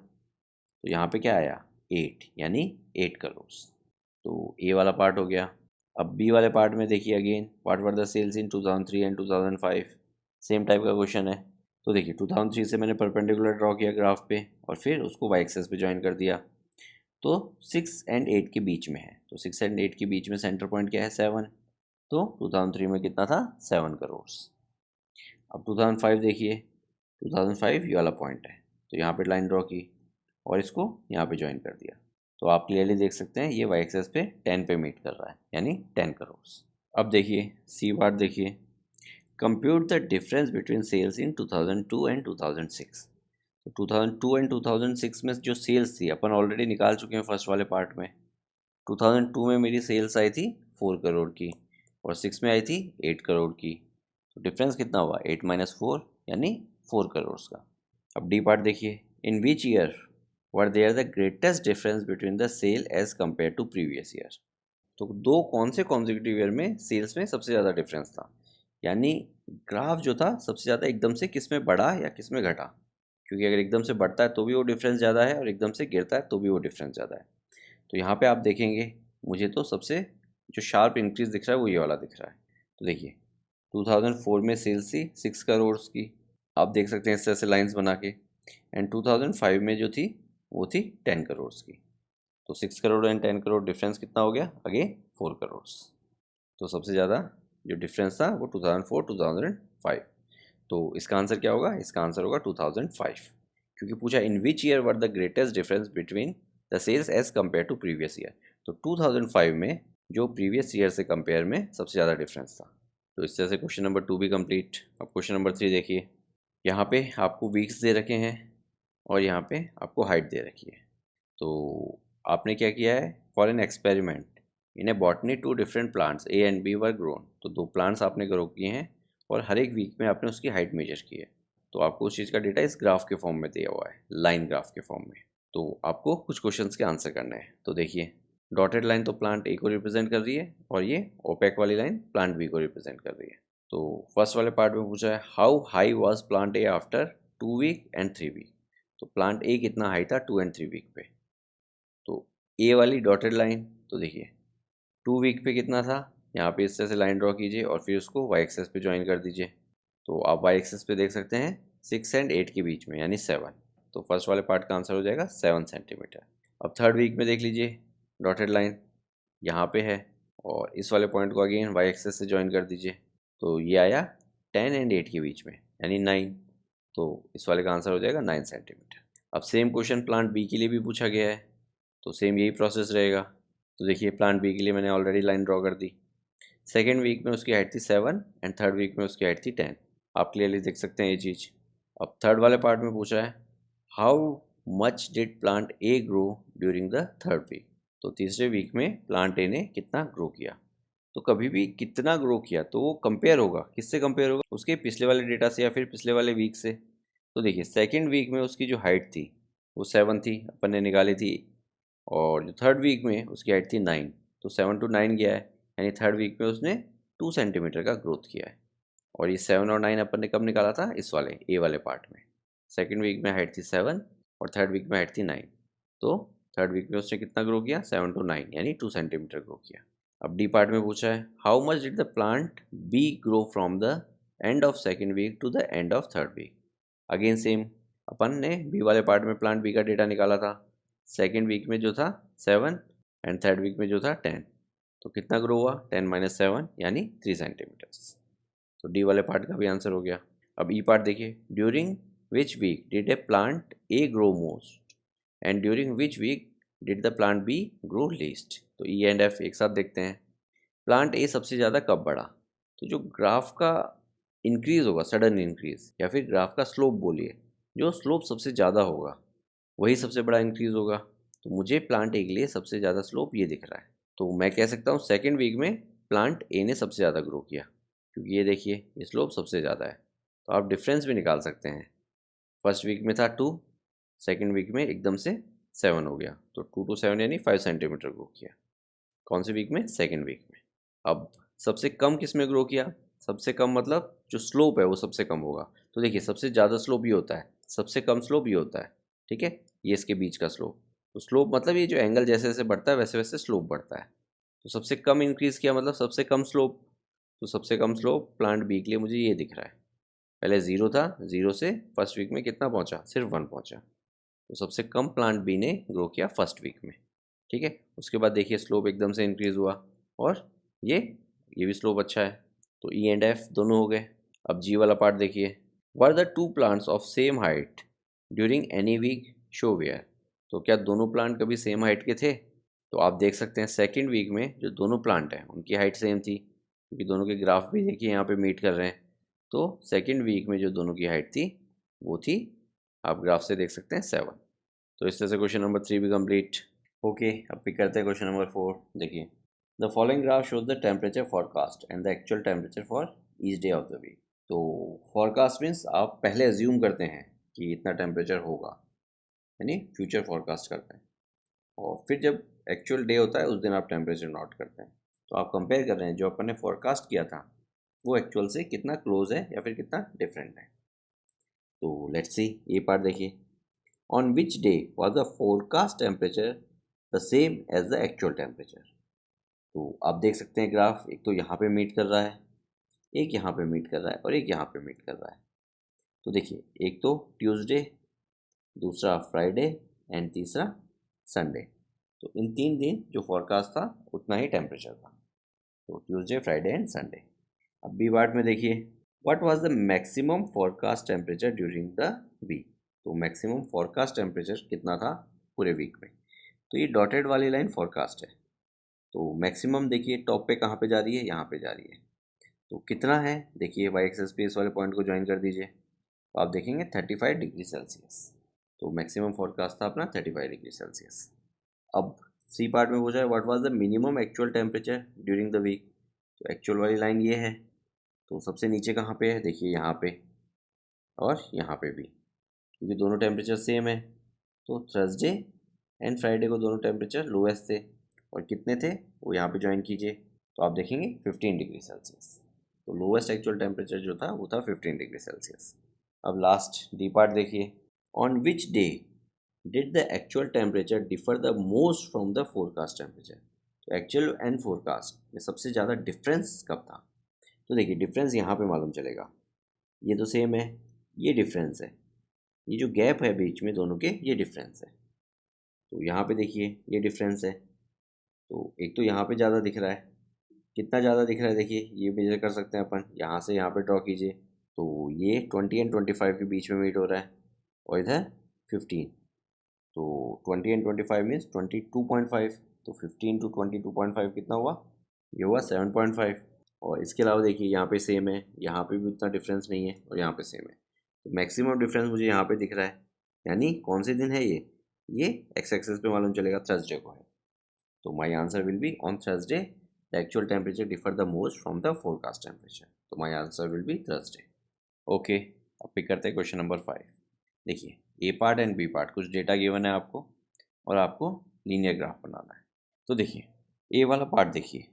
तो यहाँ पे क्या आया 8, यानी 8 करोड़। तो ए वाला पार्ट हो गया। अब बी वाले पार्ट में देखिए again, what were the sales in 2003 and 2005, same type का क्वेश्चन है। तो देखिए 2003 से मैंने परपेंडिकुलर ड्रॉ किया ग्राफ पे और फिर उसको वाई एक्सेस पे ज्वाइन कर दिया, तो 6 एंड 8 के बीच में है, तो 6 एंड 8 के बीच में सेंटर पॉइंट क्या है 7, तो 2003 में कितना था 7 करोड़। अब 2005 देखिए, 2005 ये वाला पॉइंट है, तो यहाँ पे लाइन ड्रॉ की और इसको यहाँ पे ज्वाइन कर दिया, तो आप क्लियरली देख सकते हैं ये वाई एक्सेस पे 10 पे मीट कर रहा है, यानी 10 करोड़। अब देखिए सी पार्ट देखिए, compute the difference between sales in 2002 and 2006। तो 2002 एंड 2006 में जो सेल्स थी अपन ऑलरेडी निकाल चुके हैं फर्स्ट वाले पार्ट में। 2002 में मेरी सेल्स आई थी 4 करोड़ की और 6 में आई थी 8 करोड़ की, तो डिफरेंस कितना हुआ 8 माइनस 4 यानी 4 करोड़ का। अब डी पार्ट देखिए, in which year were there the greatest difference between the sale as compared to previous year. तो दो कौन से कॉन्जिक्यूटिव ईयर में सेल्स में सबसे ज़्यादा डिफरेंस था, यानी ग्राफ जो था सबसे ज़्यादा एकदम से किस में बढ़ा या किस में घटा, क्योंकि अगर एकदम से बढ़ता है तो भी वो डिफरेंस ज़्यादा है और एकदम से गिरता है तो भी वो डिफरेंस ज़्यादा है। तो यहाँ पे आप देखेंगे मुझे तो सबसे जो शार्प इंक्रीज दिख रहा है वो ये वाला दिख रहा है। तो देखिए 2004 में सेल्स थी 6 करोड़ की, आप देख सकते हैं इस तरह से लाइन्स बना के, एंड 2005 में जो थी वो थी 10 करोड़ की। तो 6 करोड़ एंड 10 करोड़ डिफरेंस कितना हो गया, अगेन 4 करोड़। तो सबसे ज़्यादा जो डिफरेंस था वो 2004 2005। तो इसका आंसर क्या होगा, इसका आंसर होगा 2005, क्योंकि पूछा in which year were the greatest difference between the sales as compared to previous year. तो 2005 में जो प्रीवियस ईयर से कंपेयर में सबसे ज़्यादा डिफरेंस था। तो इस तरह से क्वेश्चन नंबर 2 भी कंप्लीट। अब क्वेश्चन नंबर 3 देखिए, यहाँ पे आपको वीक्स दे रखे हैं और यहाँ पे आपको हाइट दे रखी है। तो आपने क्या किया है, for an experiment in a botany 2 different plants A and B were grown. तो 2 प्लांट्स आपने ग्रो किए हैं और हर एक वीक में आपने उसकी हाइट मेजर की है। तो आपको उस चीज़ का डेटा इस ग्राफ के फॉर्म में दिया हुआ है, लाइन ग्राफ के फॉर्म में। तो आपको कुछ क्वेश्चंस के आंसर करने हैं। तो देखिए डॉटेड लाइन तो प्लांट ए को रिप्रेजेंट कर रही है और ये ओपेक वाली लाइन प्लांट बी को रिप्रेजेंट कर रही है। तो फर्स्ट वाले पार्ट में पूछा है how high was plant A after 2 week and 3 week. तो प्लांट ए कितना हाई था 2 एंड 3 वीक पे। तो ए वाली डॉटेड लाइन, तो देखिए 2 वीक पे कितना था, यहाँ पे इस तरह से लाइन ड्रॉ कीजिए और फिर उसको वाई एक्सेस पे ज्वाइन कर दीजिए। तो आप वाई एक्सेस पे देख सकते हैं 6 एंड 8 के बीच में, यानी 7। तो फर्स्ट वाले पार्ट का आंसर हो जाएगा 7 सेंटीमीटर। अब थर्ड वीक में देख लीजिए, डॉटेड लाइन यहाँ पे है और इस वाले पॉइंट को अगेन वाई एक्सेस से ज्वाइन कर दीजिए, तो ये आया 10 एंड 8 के बीच में, यानी 9। तो इस वाले का आंसर हो जाएगा 9 सेंटीमीटर। अब सेम क्वेश्चन प्लांट बी के लिए भी पूछा गया है, तो सेम यही प्रोसेस रहेगा। तो देखिए प्लांट बी के लिए मैंने ऑलरेडी लाइन ड्रॉ कर दी। सेकेंड वीक में उसकी हाइट थी 7 एंड थर्ड वीक में उसकी हाइट थी 10। आप क्लियरली देख सकते हैं ये चीज़। अब थर्ड वाले पार्ट में पूछा है how much did plant A grow during the third week. तो तीसरे वीक में प्लांट ए ने कितना ग्रो किया। तो कभी भी कितना ग्रो किया तो वो कंपेयर होगा, किससे कंपेयर होगा, उसके पिछले वाले डेटा से या फिर पिछले वाले वीक से। तो देखिए सेकेंड वीक में उसकी जो हाइट थी वो 7 थी, अपन ने निकाली थी, और जो थर्ड वीक में उसकी हाइट थी 9, तो 7 to 9 गया है, यानी थर्ड वीक में उसने 2 सेंटीमीटर का ग्रोथ किया है। और ये 7 और 9 अपन ने कब निकाला था, इस वाले ए वाले पार्ट में। सेकेंड वीक में हाइट थी 7 और थर्ड वीक में हाइट थी 9। तो थर्ड वीक में उसने कितना ग्रो किया, 7 to 9 यानी 2 सेंटीमीटर ग्रो किया। अब डी पार्ट में पूछा है how much did the plant B grow from the end of second week to the end of third week. Again same, अपन ने बी वाले पार्ट में प्लांट बी का डेटा निकाला था। सेकेंड वीक में जो था 7 एंड थर्ड वीक में जो था 10। तो कितना ग्रो हुआ, 10 - 7 यानी 3 सेंटीमीटर्स। तो डी वाले पार्ट का भी आंसर हो गया। अब ई पार्ट देखिए, during which week did a plant A grow most and during which week did the plant B grow least. तो ई एंड एफ एक साथ देखते हैं। प्लांट ए सबसे ज़्यादा कब बढ़ा, तो जो ग्राफ का इंक्रीज होगा, सडन इंक्रीज, या फिर ग्राफ का स्लोप बोलिए, जो स्लोप सबसे ज़्यादा होगा वही सबसे बड़ा इंक्रीज होगा। तो मुझे प्लांट ए के लिए सबसे ज़्यादा स्लोप ये दिख रहा है। तो मैं कह सकता हूँ सेकेंड वीक में प्लांट ए ने सबसे ज़्यादा ग्रो किया, क्योंकि ये देखिए ये स्लोप सबसे ज़्यादा है। तो आप डिफरेंस भी निकाल सकते हैं। फर्स्ट वीक में था 2, सेकेंड वीक में एकदम से 7 हो गया, तो 2 to 7 यानी 5 सेंटीमीटर ग्रो किया। कौन से वीक में, सेकेंड वीक में। अब सबसे कम किस में ग्रो किया, सबसे कम मतलब जो स्लोप है वो सबसे कम होगा। तो देखिए सबसे ज़्यादा स्लोप ये होता है, सबसे कम स्लोप ये होता है, ठीक है, ये इसके बीच का स्लोप। तो स्लोप मतलब ये जो एंगल जैसे जैसे बढ़ता है वैसे वैसे स्लोप बढ़ता है। तो सबसे कम इंक्रीज़ किया मतलब सबसे कम स्लोप। तो सबसे कम स्लोप प्लांट बी के लिए मुझे ये दिख रहा है। पहले 0 था, 0 से फर्स्ट वीक में कितना पहुंचा, सिर्फ 1 पहुंचा। तो सबसे कम प्लांट बी ने ग्रो किया फर्स्ट वीक में, ठीक है। उसके बाद देखिए स्लोप एकदम से इंक्रीज़ हुआ और ये भी स्लोप अच्छा है। तो ई एंड एफ दोनों हो गए। अब जी वाला पार्ट देखिए, were the two plants of same height during any week show where. तो क्या दोनों प्लांट कभी सेम हाइट के थे, तो आप देख सकते हैं सेकेंड वीक में जो दोनों प्लांट हैं उनकी हाइट सेम थी, क्योंकि दोनों के ग्राफ भी देखिए यहाँ पे मीट कर रहे हैं। तो सेकेंड वीक में जो दोनों की हाइट थी वो थी, आप ग्राफ से देख सकते हैं 7। तो इस तरह से क्वेश्चन नंबर 3 भी कंप्लीट। ओके, अब पिक करते हैं क्वेश्चन नंबर 4। देखिए, the following graph shows the temperature forecast and the actual temperature for each day of the week. तो फॉरकास्ट मीन्स आप पहले अज्यूम करते हैं कि इतना टेम्परेचर होगा, यानी फ्यूचर फॉरकास्ट करते हैं, और फिर जब एक्चुअल डे होता है उस दिन आप टेम्परेचर नोट करते हैं। तो आप कंपेयर कर रहे हैं जो अपन ने फॉरकास्ट किया था वो एक्चुअल से कितना क्लोज है या फिर कितना डिफरेंट है। तो लेट्स सी, ये पार्ट देखिए, on which day was the forecast temperature the same as the actual temperature. तो आप देख सकते हैं ग्राफ एक तो यहाँ पे मीट कर रहा है, एक यहाँ पे मीट कर रहा है और एक यहाँ पे मीट कर रहा है। तो देखिए एक तो ट्यूसडे, दूसरा फ्राइडे एंड तीसरा संडे। तो इन 3 दिन जो फॉरकास्ट था उतना ही टेम्परेचर था। तो ट्यूसडे, फ्राइडे एंड संडे। अब बी पार्ट में देखिए, what was the maximum forecast temperature during the week. तो मैक्सिमम फॉरकास्ट टेम्परेचर कितना था पूरे वीक में। तो ये डॉटेड वाली लाइन फॉरकास्ट है। तो मैक्सिमम देखिए टॉप पे कहाँ पे जा रही है, यहाँ पे जा रही है। तो कितना है, देखिए वाई एक्सेस पे इस वाले पॉइंट को ज्वाइन कर दीजिए, तो आप देखेंगे 35 डिग्री सेल्सियस। तो मैक्सिमम फॉरकास्ट था अपना 35 डिग्री सेल्सियस। अब सी पार्ट में पूछा है what was the minimum actual temperature during the week. तो एक्चुअल वाली लाइन ये है। तो सबसे नीचे कहाँ पे है, देखिए यहाँ पे और यहाँ पे भी, क्योंकि दोनों टेम्परेचर सेम है। तो थर्सडे एंड फ्राइडे को दोनों टेम्परेचर लोएस्ट थे, और कितने थे वो यहाँ पे ज्वाइन कीजिए, तो आप देखेंगे 15 डिग्री सेल्सियस। तो लोएस्ट एक्चुअल टेम्परेचर जो था वो था 15 डिग्री सेल्सियस। अब लास्ट डी पार्ट देखिए, on which day did the actual temperature differ the most from the forecast temperature. तो एक्चुअल एंड फोरकास्ट में सबसे ज़्यादा डिफरेंस कब था। तो देखिए डिफरेंस यहाँ पे मालूम चलेगा, ये तो सेम है, ये डिफरेंस है, ये जो गैप है बीच में दोनों के ये डिफरेंस है। तो यहाँ पे देखिए ये डिफरेंस है। तो एक तो यहाँ पे ज़्यादा दिख रहा है, कितना ज़्यादा दिख रहा है देखिए, ये मेजर कर सकते हैं अपन, यहाँ से यहाँ पे ड्रॉ कीजिए। तो ये 20 एंड 25 के बीच में मीट हो रहा है, और इधर 15। तो 20 एंड 25 मीन्स 22.5। तो 15 to 22.5 कितना हुआ, ये हुआ 7.5। और इसके अलावा देखिए यहाँ पे सेम है, यहाँ पे भी उतना डिफरेंस नहीं है, और यहाँ पे सेम है। तो मैक्सिमम डिफरेंस मुझे यहाँ पे दिख रहा है, यानी कौन से दिन है ये एक्स एक्सेस पे मालूम चलेगा, थर्सडे को है। तो my answer will be on Thursday the actual temperature differ the most from the forecast temperature. तो my answer will be Thursday. Okay, अब पिक करते हैं क्वेश्चन नंबर 5। देखिए A part and B part, कुछ data given है आपको और आपको लीनियर ग्राफ बनाना है। तो देखिए ए वाला पार्ट देखिए,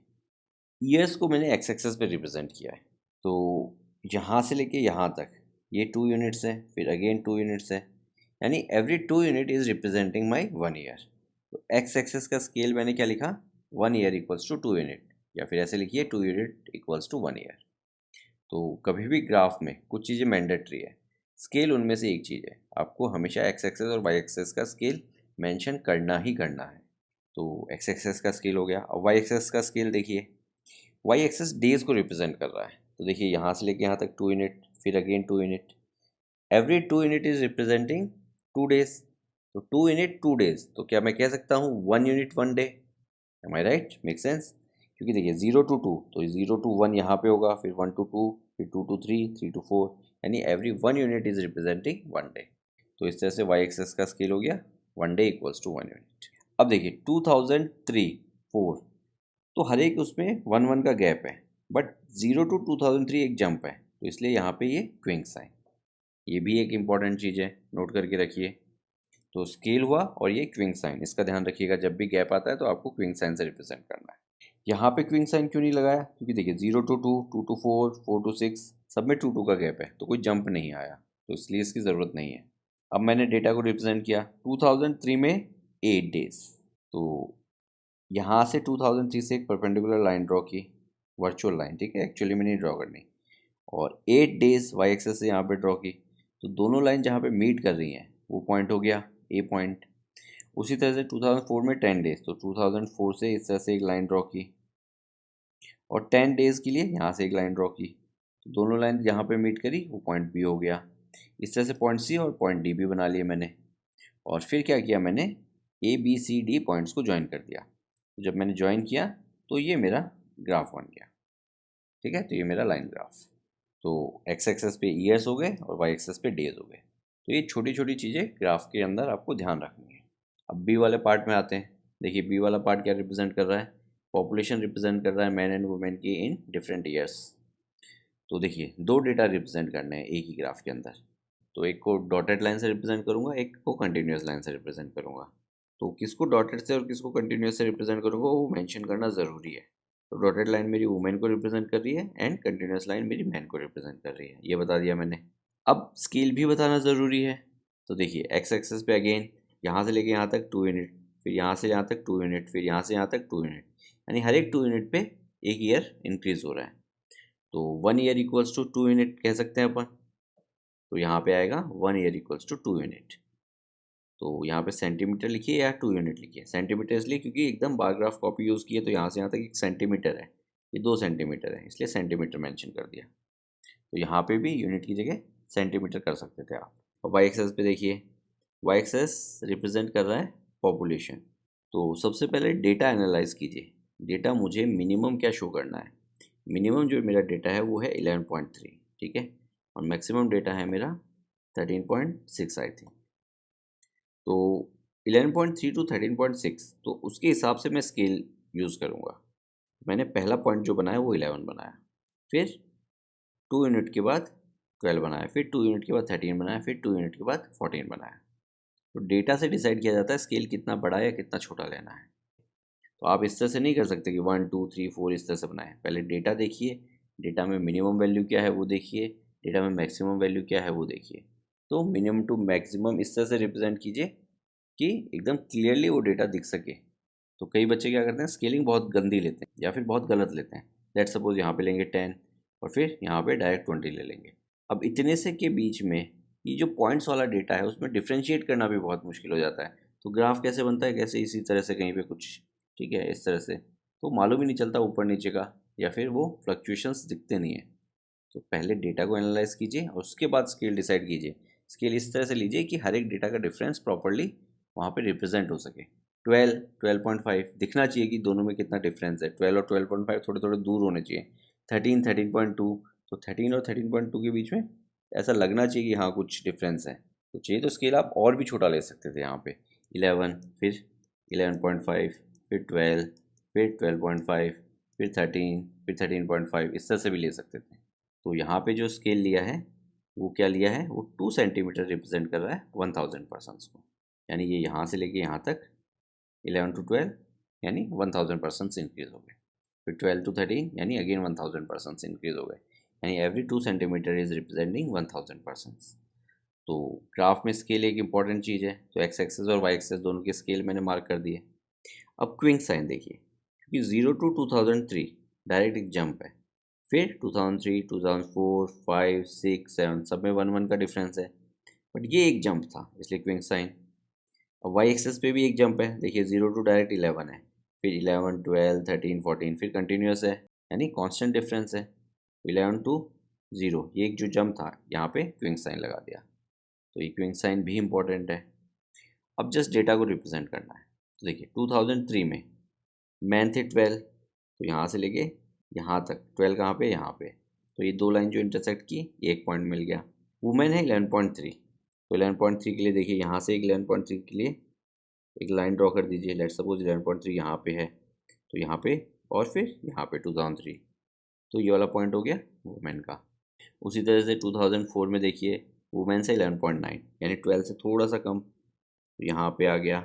ईयर्स को मैंने एक्स एक्सेस पे रिप्रेजेंट किया है। तो यहाँ से लेके यहाँ तक ये 2 यूनिट्स है, फिर अगेन 2 यूनिट्स है, यानी every 2 unit is representing my 1 year. तो एक्स एक्सेस का स्केल मैंने क्या लिखा, 1 ईयर इक्वल्स टू 2 यूनिट, या फिर ऐसे लिखिए 2 यूनिट इक्वल्स टू 1 ईयर। तो कभी भी ग्राफ में कुछ चीज़ें मैंडेटरी है, स्केल उनमें से एक चीज़ है, आपको हमेशा एक्स एक्सेस और वाई एक्सेस का स्केल मेंशन करना ही करना है। तो एक्स एक्सेस का स्केल हो गया। अब वाई एक्सेस का स्केल देखिए, वाई एक्सेस डेज को रिप्रेजेंट कर रहा है। तो देखिए यहाँ से लेके यहाँ तक 2 यूनिट, फिर again 2 unit, every 2 unit is representing 2 days. तो 2 यूनिट 2 डेज, तो क्या मैं कह सकता हूँ 1 यूनिट 1 डे? एम आई राइट? Make sense? क्योंकि देखिए 0 to 2, तो 0 to 1 यहाँ पे होगा, फिर 1 to 2, फिर 2 to 3, 3 to 4, यानी every 1 unit is representing 1 day. तो इस तरह से वाई एक्सेस का स्केल हो गया 1 डे इक्वल्स टू 1 यूनिट। अब देखिए 2003, 4, तो हर एक उसमें 1 1 का गैप है, बट 0 to 2003 एक जंप है, तो इसलिए यहाँ पे ये क्विंक साइन, ये भी एक इम्पॉर्टेंट चीज़ है, नोट करके रखिए। तो स्केल हुआ और ये क्विंक साइन, इसका ध्यान रखिएगा, जब भी गैप आता है तो आपको क्विंक साइन से रिप्रेजेंट करना है। यहाँ पे क्विंक साइन क्यों नहीं लगाया? क्योंकि देखिए 0 to 2, 2 to 4, 4 to 6, सब में 2 2 का गैप है, तो कोई जंप नहीं आया, तो इसलिए इसकी ज़रूरत नहीं है। अब मैंने डेटा को रिप्रेजेंट किया 2003 में 8 डेज, तो यहाँ से 2003 से एक परपेंडिकुलर लाइन ड्रॉ की, वर्चुअल लाइन, ठीक है, एक्चुअली में नहीं ड्रॉ करनी, और 8 डेज वाई एक्सेस से यहाँ पे ड्रॉ की, तो दोनों लाइन जहाँ पे मीट कर रही हैं वो पॉइंट हो गया ए पॉइंट। उसी तरह से 2004 में 10 डेज, तो 2004 से इस तरह से एक लाइन ड्रॉ की, और 10 डेज़ के लिए यहाँ से एक लाइन ड्रॉ की, तो दोनों लाइन यहाँ पे मीट करी, वो पॉइंट बी हो गया। इस तरह से पॉइंट सी और पॉइंट डी भी बना लिए मैंने, और फिर क्या किया मैंने, A B C D points को ज्वाइन कर दिया। तो जब मैंने ज्वाइन किया तो ये मेरा ग्राफ बन गया, ठीक है, तो ये मेरा लाइन ग्राफ। तो एक्स एक्सेस पे ईयर्स हो गए और वाई एक्सेस पे डेज हो गए। तो ये छोटी छोटी चीज़ें ग्राफ के अंदर आपको ध्यान रखनी है। अब बी वाले पार्ट में आते हैं। देखिए बी वाला पार्ट क्या रिप्रेजेंट कर रहा है, पॉपुलेशन रिप्रेजेंट कर रहा है मैन एंड वुमेन की इन डिफरेंट ईयर्स। तो देखिए दो डेटा रिप्रेजेंट करने हैं एक ही ग्राफ के अंदर, तो एक को डॉटेड लाइन से रिप्रेजेंट करूंगा, एक को कंटिन्यूस लाइन से रिप्रेजेंट करूंगा। तो किसको डॉटेड से और किसको कंटिन्यूस से रिप्रेजेंट करूंगा वो मेंशन करना ज़रूरी है। तो डॉटेड लाइन मेरी वुमेन को रिप्रेजेंट कर रही है एंड कंटिन्यूस लाइन मेरी मैन को रिप्रेजेंट कर रही है, ये बता दिया मैंने। अब स्केल भी बताना ज़रूरी है। तो देखिए एक्स एक्सेस पे अगेन यहाँ से लेके यहाँ तक 2 यूनिट, फिर यहाँ से यहाँ तक 2 यूनिट, फिर यहाँ से यहाँ तक 2 यूनिट, यानी हर एक 2 यूनिट पे एक ईयर इंक्रीज हो रहा है। तो 1 ईयर इक्वल्स टू 2 यूनिट कह सकते हैं अपन। तो यहाँ पे आएगा 1 ईयर इक्वल्स टू 2 यूनिट। तो यहाँ पे सेंटीमीटर लिखिए या 2 यूनिट लिखिए। सेंटीमीटर इसलिए क्योंकि एकदम बार ग्राफ कॉपी यूज़ किए, तो यहाँ से यहाँ तक 1 सेंटीमीटर है, ये 2 सेंटीमीटर है, इसलिए सेंटीमीटर मेंशन कर दिया। तो यहाँ पे भी यूनिट की जगह सेंटीमीटर कर सकते थे आप। और वाई एक्सेस पे देखिए, वाई एक्सेस रिप्रेजेंट कर रहा है पॉपुलेशन। तो सबसे पहले डेटा एनालाइज कीजिए। डेटा मुझे मिनिमम क्या शो करना है, मिनिमम जो मेरा डेटा है वो है 11.3, ठीक है, और मैक्सिमम डेटा है मेरा 13.6 आई थिंक। तो 11.3 टू 13.6, तो उसके हिसाब से मैं स्केल यूज़ करूँगा। मैंने पहला पॉइंट जो बनाया वो 11 बनाया, फिर 2 यूनिट के बाद 12 बनाया, फिर 2 यूनिट के बाद 13 बनाया, फिर 2 यूनिट के बाद 14 बनाया। तो डेटा से डिसाइड किया जाता है स्केल कितना बड़ा या कितना छोटा लेना है। तो आप इस तरह से नहीं कर सकते कि 1 2 3 4 इस तरह से बनाएं। पहले डेटा देखिए, डेटा में मिनिमम वैल्यू क्या है वो देखिए, डेटा में मैक्सिमम वैल्यू क्या है वो देखिए। तो मिनिमम टू मैक्सिमम इस तरह से रिप्रेजेंट कीजिए कि एकदम क्लियरली वो डेटा दिख सके। तो कई बच्चे क्या करते हैं, स्केलिंग बहुत गंदी लेते हैं या फिर बहुत गलत लेते हैं। लेट्स सपोज यहाँ पे लेंगे 10 और फिर यहाँ पे डायरेक्ट 20 ले लेंगे। अब इतने से के बीच में ये जो पॉइंट्स वाला डेटा है उसमें डिफ्रेंशिएट करना भी बहुत मुश्किल हो जाता है। तो ग्राफ कैसे बनता है, कैसे इसी तरह से कहीं पे कुछ, ठीक है, इस तरह से, तो मालूम ही नहीं चलता ऊपर नीचे का, या फिर वो फ्लक्चुएशंस दिखते नहीं है। तो पहले डेटा को एनालाइज कीजिए और उसके बाद स्केल डिसाइड कीजिए। स्केल इस तरह से लीजिए कि हर एक डेटा का डिफरेंस प्रॉपरली वहाँ पे रिप्रेजेंट हो सके। 12 12.5 दिखना चाहिए कि दोनों में कितना डिफरेंस है। 12 और 12.5 थोड़े थोड़े दूर होने चाहिए। 13 13.2, तो 13 और 13.2 के बीच में ऐसा लगना चाहिए कि हाँ कुछ डिफरेंस है। तो चाहिए तो स्केल आप और भी छोटा ले सकते थे, यहाँ पे 11, फिर 11.5, फिर 12, फिर 12.5, फिर 13, फिर 13.5, इस तरह से भी ले सकते थे। तो यहाँ पे जो स्केल लिया है वो क्या लिया है, वो 2 सेंटीमीटर रिप्रेजेंट कर रहा है 1000 पर्सन्स को, यानी ये यहाँ से लेके यहाँ तक 11 to 12 यानी 1000 पर्सन्स इंक्रीज हो गए, फिर 12 to 13 यानी अगेन 1000 पर्सन्स इंक्रीज हो गए। यानी every 2 centimetre is representing 1000 persons. तो ग्राफ में स्केल एक इंपॉर्टेंट चीज़ है, तो एक्स एक्सेस और वाई एक्सेस दोनों के स्केल मैंने मार्क कर दिए। अब क्विंक साइन देखिए, क्योंकि 0 टू 2003 डायरेक्ट एक जंप है, फिर 2003, 2004, 5, 6, 7 सब में 1 1 का डिफरेंस है, बट ये एक जंप था इसलिए क्विंक साइन। अब वाई एक्सेस पे भी एक जंप है, देखिए 0 टू डायरेक्ट 11 है, फिर 11, 12, 13, 14 फिर कंटिन्यूस है, यानी कांस्टेंट डिफरेंस है। 11 टू 0 ये एक जो जंप था यहाँ पे क्विंक साइन लगा दिया, तो ये क्विंक साइन भी इम्पोर्टेंट है। अब जस्ट डेटा को रिप्रेजेंट करना है, तो देखिए 2003 में मैन थे 12, तो यहाँ से लेके यहाँ तक 12 कहाँ पे, यहाँ पे, तो ये दो लाइन जो इंटरसेक्ट की ये एक पॉइंट मिल गया। वुमेन है 11.3, तो 11.3 के लिए देखिए यहाँ से एक 11.3 के लिए एक लाइन ड्रॉ कर दीजिए। लेट सपोज 11.3 यहाँ पे है, तो यहाँ पे और फिर यहाँ पे 2003, तो ये वाला पॉइंट हो गया वुमेन का। उसी तरह से 2004 में देखिए वुमेन से 11.9 यानी 12 से थोड़ा सा कम, तो यहाँ पे आ गया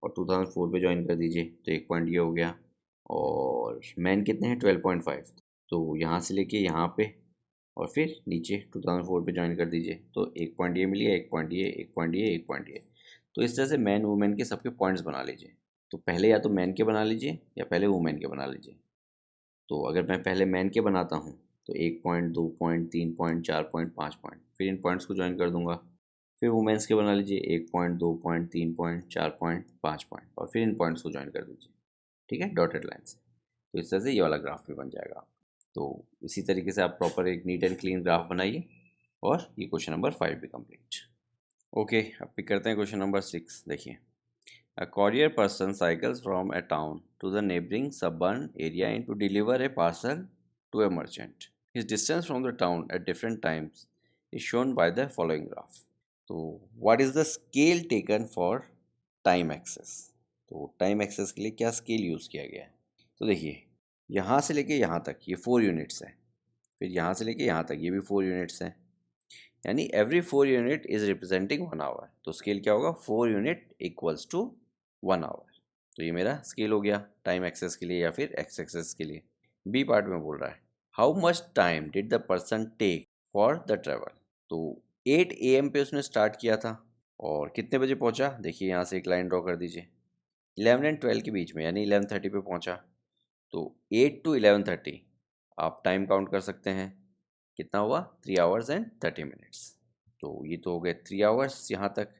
और 2004 पे ज्वाइन कर दीजिए, तो एक पॉइंट ये हो गया। और मैन कितने हैं 12.5, तो यहाँ से लेके यहाँ पे और फिर नीचे 2004 पे ज्वाइन कर दीजिए, तो एक पॉइंट ये मिल गया, एक पॉइंट ये, एक पॉइंट ये, एक पॉइंट ये। तो इस तरह से मैन वुमेन के सबके पॉइंट्स बना लीजिए। तो पहले या तो मैन के बना लीजिए या पहले वुमेन के बना लीजिए। तो अगर मैं पहले मैन के बनाता हूँ तो 1 point, 2 point, 3 point, 4 point, 5 point, फिर इन पॉइंट्स को ज्वाइन कर दूंगा। फिर वुमेन्स के बना लीजिए 1 point, 2 point, 3 point, 4 point, 5 point और फिर इन पॉइंट्स को ज्वाइन कर दीजिए, ठीक है, डॉटेड लाइन से। तो इस तरह से ये वाला ग्राफ भी बन जाएगा। तो इसी तरीके से आप प्रॉपर एक नीट एंड क्लीन ग्राफ बनाइए और ये क्वेश्चन नंबर 5 भी कंप्लीट। ओके, अब पिक करते हैं क्वेश्चन नंबर 6। देखिए, अ courier person cycles from a town to the neighboring suburban area to deliver a parcel to a merchant. His distance from the town at different times is shown by the following graph. तो what is the scale taken for time axis? तो time access के लिए क्या scale use किया गया है? तो देखिए, यहाँ से लेके यहाँ तक ये 4 यूनिट्स हैं, फिर यहाँ से लेके यहाँ तक ये भी 4 यूनिट्स हैं, यानी every 4 unit is representing 1 hour. तो स्केल क्या होगा, 4 यूनिट इक्वल्स टू 1 आवर। तो ये मेरा स्केल हो गया टाइम एक्सेस के लिए या फिर एक्स एक्सेस के लिए। बी पार्ट में बोल रहा है how much time did the person take for the travel. तो 8 AM पे उसने स्टार्ट किया था और कितने बजे पहुंचा, देखिए यहाँ से एक लाइन ड्रॉ कर दीजिए, 11 एंड 12 के बीच में, यानी 11:30 पे पहुंचा। तो 8 to 11:30 आप टाइम काउंट कर सकते हैं, कितना हुआ 3 आवर्स एंड 30 मिनट्स। तो ये तो हो गए 3 आवर्स यहाँ तक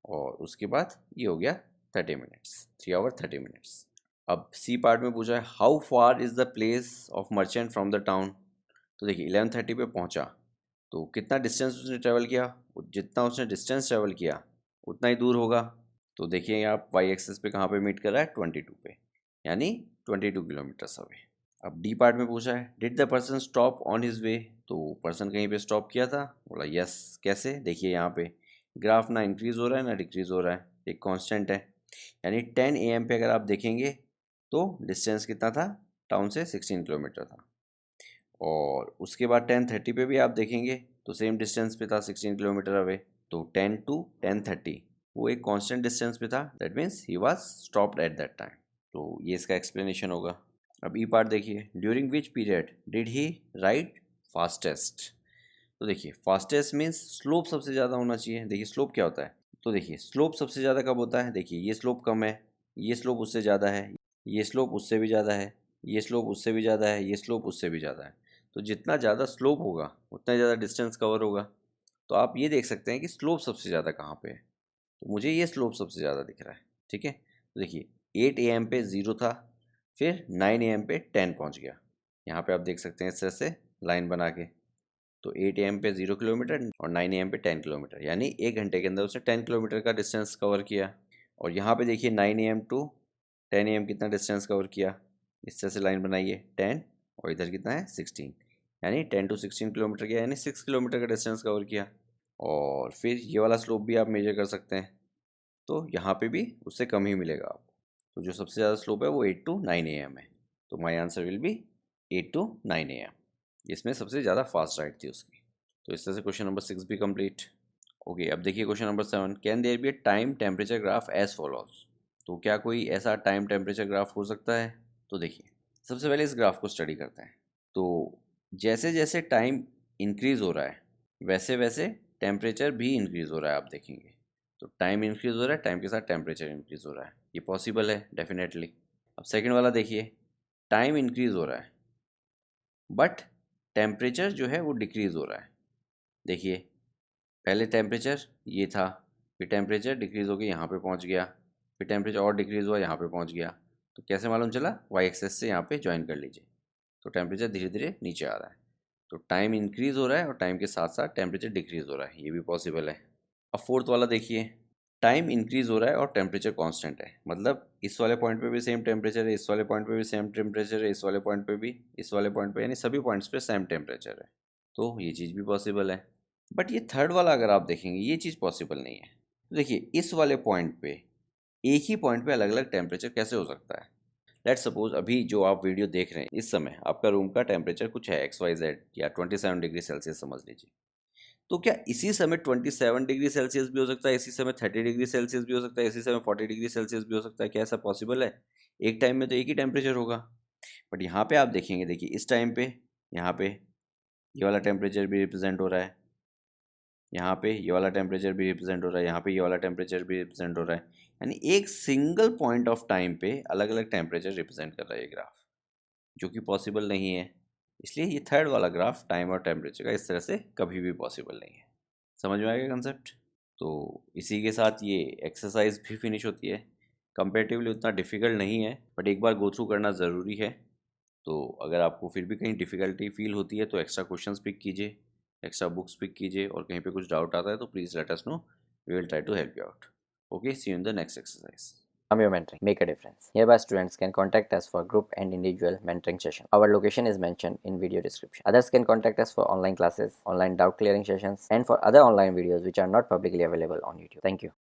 और उसके बाद ये हो गया 30 मिनट्स, 3 आवर 30 मिनट्स। अब सी पार्ट में पूछा है how far is the place of merchant from the town. तो देखिए 11:30 पे पहुँचा, तो कितना डिस्टेंस उसने ट्रैवल किया, जितना उसने डिस्टेंस ट्रैवल किया उतना ही दूर होगा। तो देखिए आप वाई एक्सेस पे कहाँ पे मीट कर रहा है 22 पे, यानी 22 किलोमीटर्स अवे। अब डी पार्ट में पूछा है did the person stop on his way. तो पर्सन कहीं पे स्टॉप किया था, बोला यस। कैसे, देखिए यहाँ पे ग्राफ ना इंक्रीज हो रहा है ना डिक्रीज हो रहा है, एक कांस्टेंट है। यानी 10 AM पे अगर आप देखेंगे तो डिस्टेंस कितना था टाउन से 16 किलोमीटर था, और उसके बाद 10:30 पे भी आप देखेंगे तो सेम डिस्टेंस पे था 16 किलोमीटर अवे। तो 10 to 10:30 वो एक कांस्टेंट डिस्टेंस पे था, that means he was stopped at that time. तो ये इसका एक्सप्लेनेशन होगा। अब ई पार्ट देखिए during which period did he ride fastest. तो देखिए फास्टेस्ट मीन्स स्लोप सबसे ज़्यादा होना चाहिए। देखिए स्लोप क्या होता है, तो देखिए स्लोप सबसे ज़्यादा कब होता है, देखिए ये स्लोप कम है, ये स्लोप उससे ज़्यादा है, ये स्लोप उससे भी ज़्यादा है, ये स्लोप उससे भी ज़्यादा है, ये स्लोप उससे भी ज़्यादा है। तो जितना ज़्यादा स्लोप होगा उतना ज़्यादा डिस्टेंस कवर होगा। तो आप ये देख सकते हैं कि स्लोप सबसे ज़्यादा कहाँ पे है, तो मुझे ये स्लोप सबसे ज़्यादा दिख रहा है, ठीक है। तो देखिए 8 AM पे 0 था, फिर 9 AM पे 10 पहुंच गया। यहाँ पे आप देख सकते हैं इस तरह से लाइन बना के। तो 8 AM पे 0 किलोमीटर और 9 AM पे 10 किलोमीटर, यानी 1 घंटे के अंदर उसने 10 किलोमीटर का डिस्टेंस कवर किया। और यहाँ पे देखिए 9 AM टू 10 AM कितना डिस्टेंस कवर किया, इस तरह से लाइन बनाइए 10 और इधर कितना है 16, यानी 10 to 16 किलोमीटर किया, यानी 6 किलोमीटर का डिस्टेंस कवर किया। और फिर ये वाला स्लोप भी आप मेजर कर सकते हैं, तो यहाँ पे भी उससे कम ही मिलेगा आपको। तो जो सबसे ज़्यादा स्लोप है वो 8 to 9 AM है, तो my answer will B 8 to 9 AM। इसमें सबसे ज़्यादा फास्ट राइड थी उसकी। तो इस तरह से क्वेश्चन नंबर 6 भी कंप्लीट। ओके, अब देखिए question number 7, can there be a time temperature graph as follows. तो क्या कोई ऐसा टाइम टेम्परेचर ग्राफ हो सकता है। तो देखिए सबसे पहले इस ग्राफ को स्टडी करते हैं। तो जैसे जैसे टाइम इंक्रीज हो रहा है वैसे वैसे टेम्परेचर भी इंक्रीज हो रहा है, आप देखेंगे। तो टाइम इंक्रीज हो रहा है, टाइम के साथ टेम्परेचर इंक्रीज हो रहा है, ये पॉसिबल है डेफिनेटली। अब सेकंड वाला देखिए, टाइम इंक्रीज हो रहा है बट टेम्परेचर जो है वो डिक्रीज हो रहा है। देखिए, पहले टेम्परेचर ये था, फिर टेम्परेचर डिक्रीज होकर यहाँ पे पहुँच गया, फिर टेम्परेचर और डिक्रीज हुआ, यहाँ पे पहुँच गया। तो कैसे मालूम चला? वाई एक्सेस से यहाँ पे ज्वाइन कर लीजिए। तो टेम्परेचर धीरे धीरे नीचे आ रहा है। तो टाइम इंक्रीज हो रहा है और टाइम के साथ साथ टेम्परेचर डिक्रीज हो रहा है, ये भी पॉसिबल है। अब फोर्थ वाला देखिए, टाइम इंक्रीज हो रहा है और टेम्परेचर कांस्टेंट है, मतलब इस वाले पॉइंट पे भी सेम टेम्परेचर है, इस वाले पॉइंट पे भी सेम टेम्परेचर है, इस वाले पॉइंट पे भी, इस वाले पॉइंट पे, यानी सभी पॉइंट्स पे सेम टेम्परेचर है। तो ये चीज़ भी पॉसिबल है। बट ये थर्ड वाला अगर आप देखेंगे, ये चीज़ पॉसिबल नहीं है। तो देखिए, इस वाले पॉइंट पे एक ही पॉइंट पे अलग अलग टेम्परेचर कैसे हो सकता है? लेट्स सपोज अभी जो आप वीडियो देख रहे हैं, इस समय आपका रूम का टेम्परेचर कुछ है XYZ या 27 डिग्री सेल्सियस समझ लीजिए। तो क्या इसी समय 27 डिग्री सेल्सियस भी हो सकता है, इसी समय 30 डिग्री सेल्सियस भी हो सकता है, इसी समय 40 डिग्री सेल्सियस भी हो सकता है? क्या ऐसा पॉसिबल है? एक टाइम में तो एक ही टेम्परेचर होगा। बट यहाँ पे आप देखेंगे, देखिए इस टाइम पे यहाँ पे ये वाला टेम्परेचर भी रिप्रेजेंट हो रहा है, यहाँ पे ये वाला टेम्परेचर भी रिप्रेजेंट हो रहा है, यहाँ पे ये वाला टेम्परेचर भी रिप्रेजेंट हो रहा है। यानी एक सिंगल पॉइंट ऑफ टाइम पे अलग अलग टेम्परेचर रिप्रेजेंट कर रहा है ये ग्राफ, जो कि पॉसिबल नहीं है। इसलिए ये थर्ड वाला ग्राफ टाइम और टेम्परेचर का इस तरह से कभी भी पॉसिबल नहीं है। समझ में आएगा कंसेप्ट? तो इसी के साथ ये एक्सरसाइज भी फिनिश होती है। कंपेरेटिवली उतना डिफ़िकल्ट नहीं है, बट एक बार गो थ्रू करना ज़रूरी है। तो अगर आपको फिर भी कहीं डिफ़िकल्टी फील होती है तो एक्स्ट्रा क्वेश्चंस पिक कीजिए, एक्स्ट्रा बुक्स पिक कीजिए, और कहीं पे कुछ डाउट आता है तो please let us know, we will try to help you out. Okay, see you in the next exercise. Your mentoring make a difference. Hereby students can contact us for group and individual mentoring session. Our location is mentioned in video description. Others can contact us for online classes, online doubt clearing sessions, and for other online videos which are not publicly available on YouTube. Thank you.